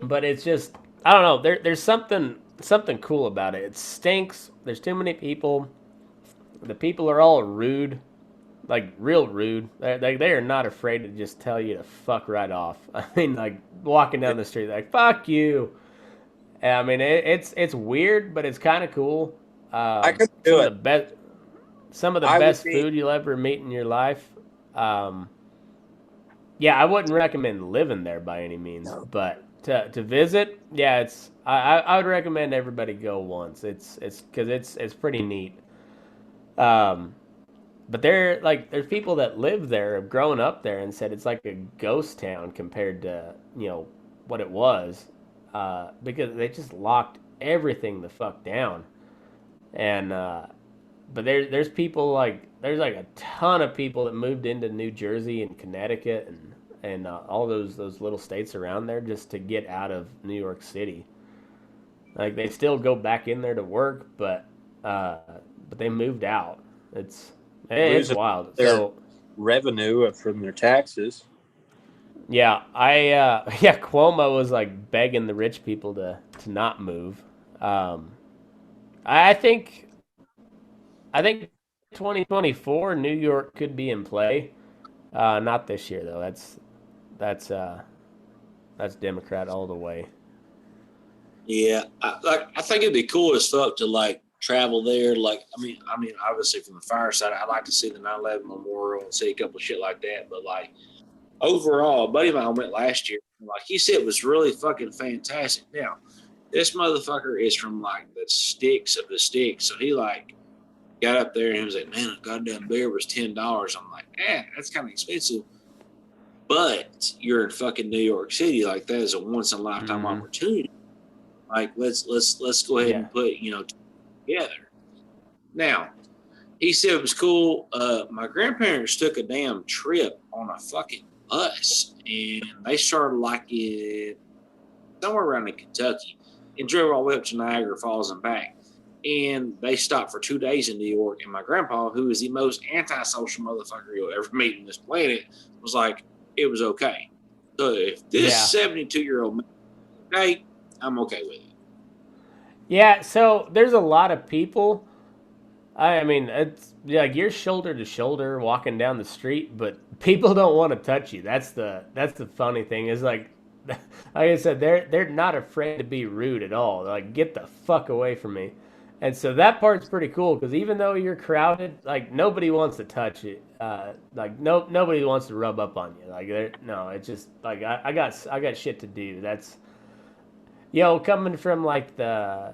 But it's just I don't know. There's something cool about it. It stinks. There's too many people. The people are all rude, like real rude. They are not afraid to just tell you to fuck right off. I mean, like walking down the street, like fuck you. And, I mean, it's weird, but it's kind of cool. I could Some do of it. the best some of the I would best be food you'll ever meet in your life. Um, yeah, I wouldn't recommend living there by any means, no. but to visit, yeah, I would recommend everybody go once. It's because it's pretty neat. Um, but there's people that live there, have grown up there, and said it's like a ghost town compared to what it was, because they just locked everything the fuck down. And but there's people like there's like a ton of people that moved into New Jersey and Connecticut and all those little states around there just to get out of New York City. Like they still go back in there to work, uh, but they moved out. It's it's Losing wild. their So revenue from their taxes. yeah, yeah, Cuomo was like begging the rich people to not move. Um, I think I think 2024 New York could be in play. Not this year though. That's uh that's Democrat all the way. Yeah, I think it'd be cool as fuck to like travel there. Like, I mean, obviously from the fire side, I'd like to see the 9/11 memorial and see a couple of shit like that. But like overall, a buddy of mine went last year. Like he said, it was really fucking fantastic. Now, this motherfucker is from like the sticks of the sticks, so he like got up there and he was like, "Man, a goddamn beer was $10." I'm like, that's kind of expensive." But you're in fucking New York City, like that is a once in a lifetime Hmm. opportunity. Like let's go ahead Yeah. and put together. Now he said it was cool. My grandparents took a damn trip on a fucking bus, and they started like in somewhere around in Kentucky, and drove all the way up to Niagara Falls and back. And they stopped for 2 days in New York. And my grandpa, who is the most antisocial motherfucker you'll ever meet on this planet, was like, it was okay. So if this Yeah. 72-year-old man is okay, I'm okay with it. Yeah, so there's a lot of people. I mean, it's like you're shoulder to shoulder walking down the street, but people don't want to touch you. That's the funny thing is like I said, they're not afraid to be rude at all. They're like, get the fuck away from me. And so that part's pretty cool because even though you're crowded, like nobody wants to touch it. Like nobody wants to rub up on you. Like no, it's just like I got shit to do. That's coming from like the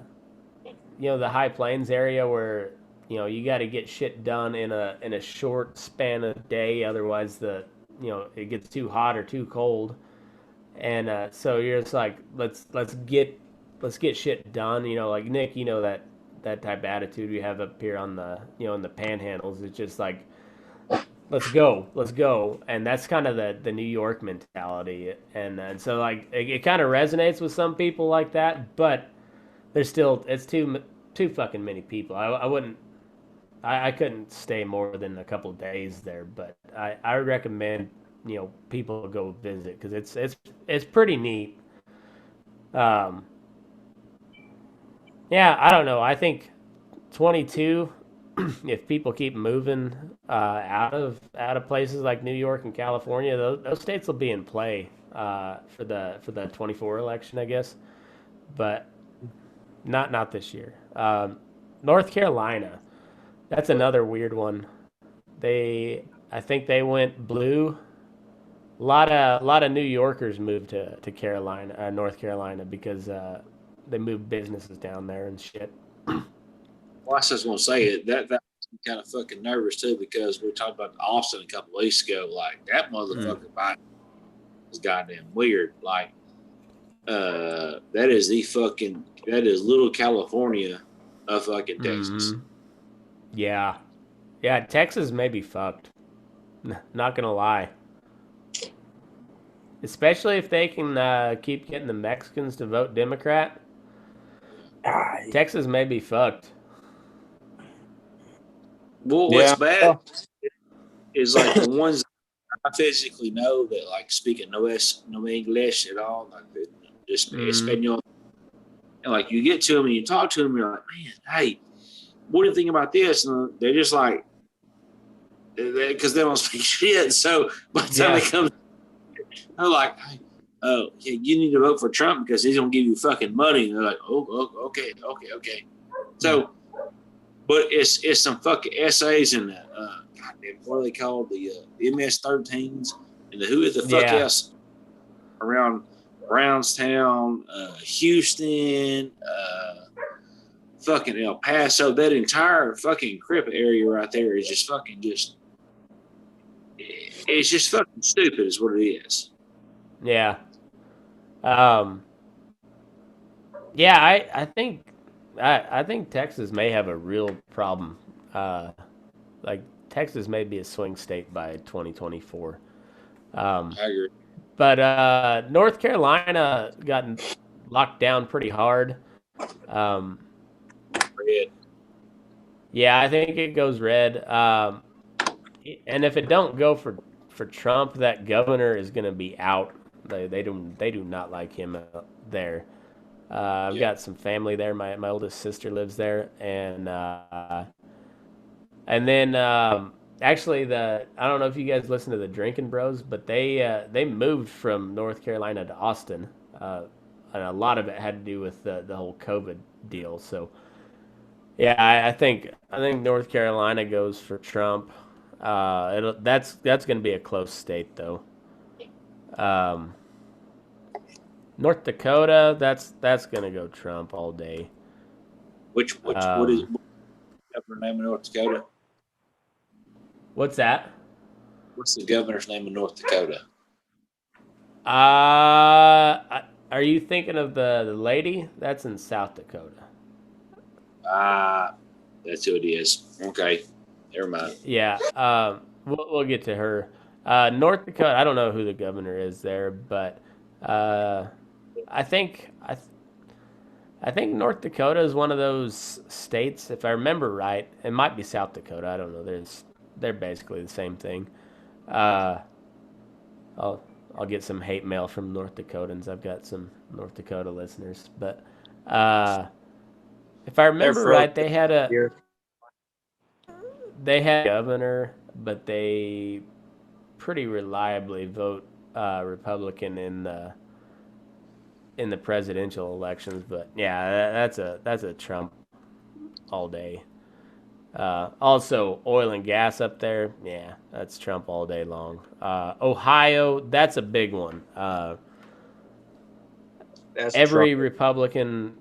high plains area where you got to get shit done in a short span of day, otherwise it gets too hot or too cold, and so you're just like let's get shit done. Like Nick, that type of attitude we have up here on the in the panhandles. It's just like let's go, and that's kind of the New York mentality, and so like it kind of resonates with some people like that, but it's too fucking many people. I wouldn't I couldn't stay more than a couple of days there, but I recommend people go visit because it's pretty neat. Um, yeah, I don't know. I think 22. If people keep moving out of places like New York and California, those states will be in play for the 24 election, I guess. But Not this year. North Carolina. That's another weird one. I think they went blue. A lot of New Yorkers moved to Carolina, North Carolina, because they moved businesses down there and shit. Well, I was just gonna say it. That makes me kind of fucking nervous too because we talked about Austin a couple of weeks ago. Like that motherfucker Biden is goddamn weird. Like that is little California of fucking Texas. Mhm. Yeah, yeah. Texas may be fucked. Not gonna lie. Especially if they can keep getting the Mexicans to vote Democrat. Texas may be fucked. Well, what's bad is like the ones I physically know that like speaking no English at all, like just Espanol. And like you get to them and you talk to them, you're like, man, hey, what do you think about this? And they're just like, because they don't speak shit. So by the time they come, they're like, hey, yeah, you need to vote for Trump because he's gonna give you fucking money. And they're like, oh okay. So, but it's some fucking essays and goddamn, what are they called? The MS-13s and the who the fuck else around Brownstown, Houston, fucking El Paso. That entire fucking Crip area right there is just fucking it's just fucking stupid is what it is. Yeah. Yeah, I think Texas may have a real problem. Like Texas may be a swing state by 2024. I agree. But North Carolina got locked down pretty hard. Red. Yeah, I think it goes red. And if it don't go for Trump, that governor is going to be out. They do not like him there. I've got some family there. My oldest sister lives there, and then actually I don't know if you guys listen to the Drinking Bros, but they moved from North Carolina to Austin, and a lot of it had to do with the whole COVID deal. So yeah, I think North Carolina goes for Trump. That's going to be a close state though. North Dakota, that's gonna go Trump all day. What is the governor name of North Dakota? What's that? What's the governor's name of North Dakota? Are you thinking of the lady? That's in South Dakota. That's who it is. Okay, never mind. Yeah. We'll get to her. North Dakota. I don't know who the governor is there, but I think North Dakota is one of those states. If I remember right, it might be South Dakota. I don't know. They're basically the same thing. I'll get some hate mail from North Dakotans. I've got some North Dakota listeners, but if I remember right, they had a governor, but they pretty reliably vote Republican in the presidential elections. But yeah, that's a Trump all day. Also, oil and gas up there, yeah, that's Trump all day long. Ohio, that's a big one. Every Trump. Republican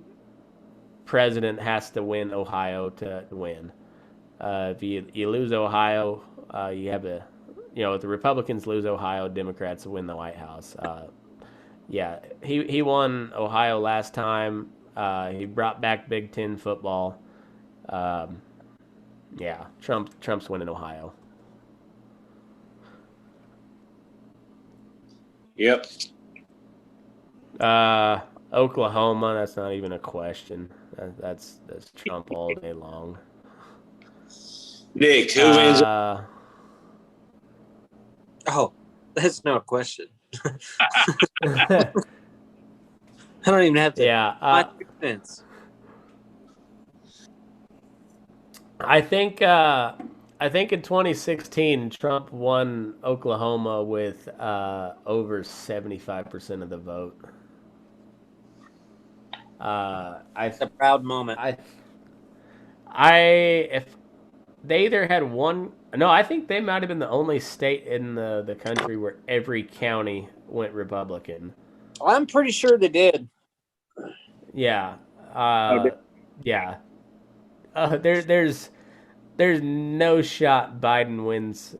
president has to win Ohio to win. If you lose Ohio, you have if the Republicans lose Ohio, Democrats win the White House. Yeah, he won Ohio last time. He brought back Big Ten football. Yeah, Trump's winning Ohio. Yep. Oklahoma, that's not even a question. That's Trump all day long. Nick, who wins? Oh, that's no question. I don't even have to. Yeah. I think in 2016 Trump won Oklahoma with over 75% of the vote. It's a proud moment. If they either had one, no, I think they might have been the only state in the country where every county went Republican. I'm pretty sure they did. Yeah, Okay. yeah. There's no shot Biden wins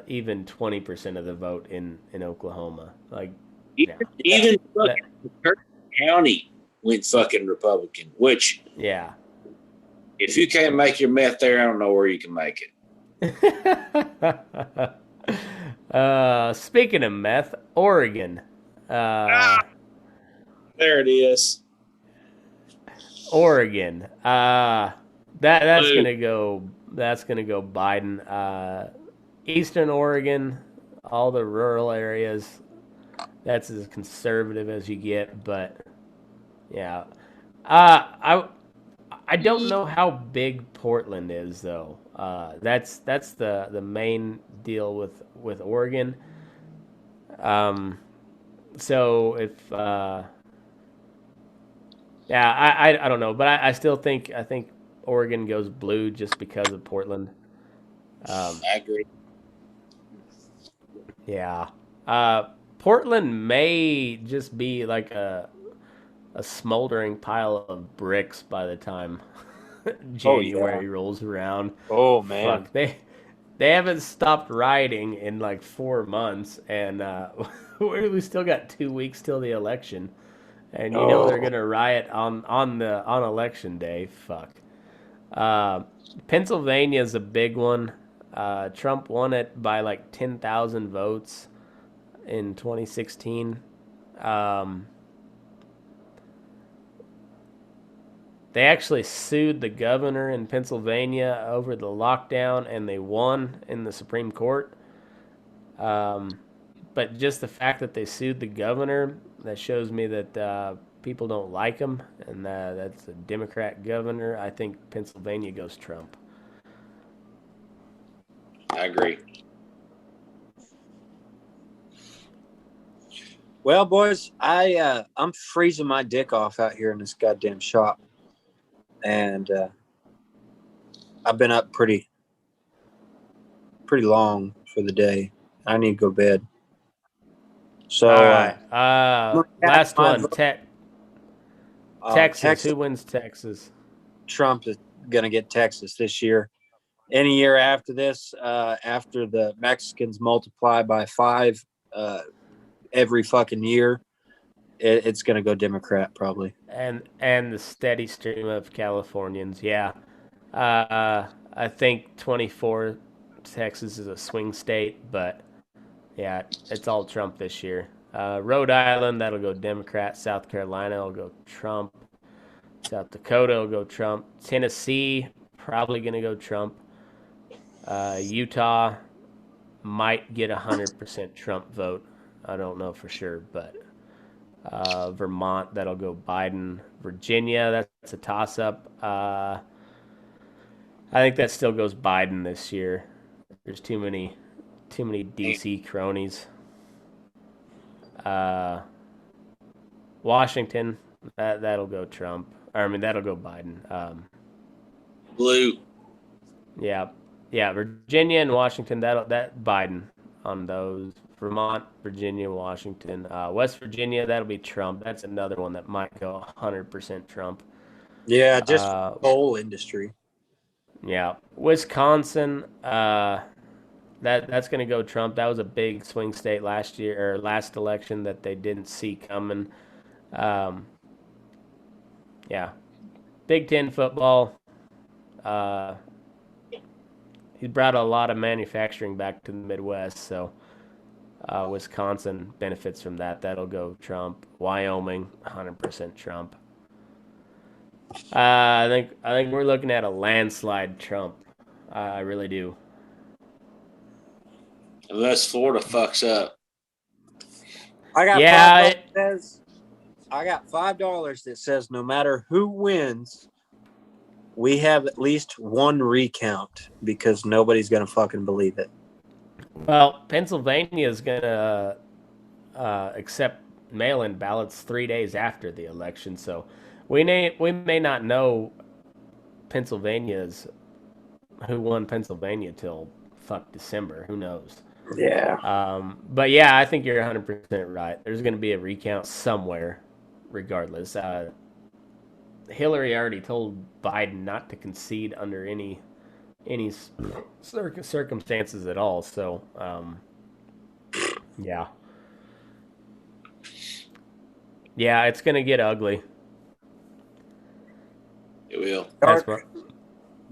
even 20% of the vote in Oklahoma. Like, no. Even That- fucking Kirk County went fucking Republican. Which, yeah. if you can't make your meth there, I don't know where you can make it. Speaking of meth, Oregon. There it is. Oregon. That's Blue. gonna go Biden. Eastern Oregon, all the rural areas. That's as conservative as you get, but yeah. I don't know how big Portland is though. That's the main deal with Oregon. So if yeah, I don't know, but I still think Oregon goes blue just because of Portland. I agree. Yeah. Portland may just be like a smoldering pile of bricks by the time January rolls around. Oh man. Fuck, they haven't stopped rioting in like 4 months, and we still got 2 weeks till the election, and you know they're gonna riot on election day. Fuck. Pennsylvania is a big one. Trump won it by like 10,000 votes in 2016. They actually sued the governor in Pennsylvania over the lockdown, and they won in the Supreme Court. But just the fact that they sued the governor, that shows me that people don't like him, and that's a Democrat governor. I think Pennsylvania goes Trump. I agree. Well, boys, I'm freezing my dick off out here in this goddamn shop, and I've been up pretty long for the day. I need to go to bed. So, all right. Last my one. vote. Texas. Texas. Who wins Texas? Trump is going to get Texas this year. Any year after this, after the Mexicans multiply by 5 every fucking year, it's going to go Democrat probably. And the steady stream of Californians. Yeah. I think 24 Texas is a swing state, but yeah, it's all Trump this year. Rhode Island, that'll go Democrat. South Carolina will go Trump. South Dakota will go Trump. Tennessee, probably going to go Trump. Utah might get 100% Trump vote. I don't know for sure, but Vermont, that'll go Biden. Virginia, that's a toss-up. I think that still goes Biden this year. There's too many DC cronies. Washington, that'll go Trump. That'll go Biden. Blue. Yeah, Virginia and Washington, that Biden on those. Vermont, Virginia, Washington, West Virginia, that'll be Trump. That's another one that might go 100% Trump. Yeah, just whole industry. Yeah, Wisconsin, that's going to go Trump. That was a big swing state last election that they didn't see coming. Yeah, Big Ten football. He brought a lot of manufacturing back to the Midwest, so Wisconsin benefits from that. That'll go Trump. Wyoming, 100% Trump. I think we're looking at a landslide Trump. I really do. Unless Florida fucks up. I got Yeah, $5 that says no matter who wins, we have at least one recount because nobody's gonna fucking believe it. Well, Pennsylvania is going to accept mail-in ballots 3 days after the election, so we may not know Pennsylvania's who won Pennsylvania till December. Who knows? Yeah. But yeah, I think you're 100% right. There's going to be a recount somewhere, regardless. Hillary already told Biden not to concede under any circumstances at all. So, yeah, it's going to get ugly. It will.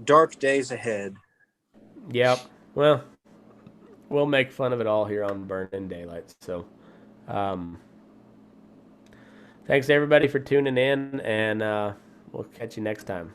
Dark days ahead. Yep. Well, we'll make fun of it all here on Burn in Daylight. So, thanks everybody for tuning in, and we'll catch you next time.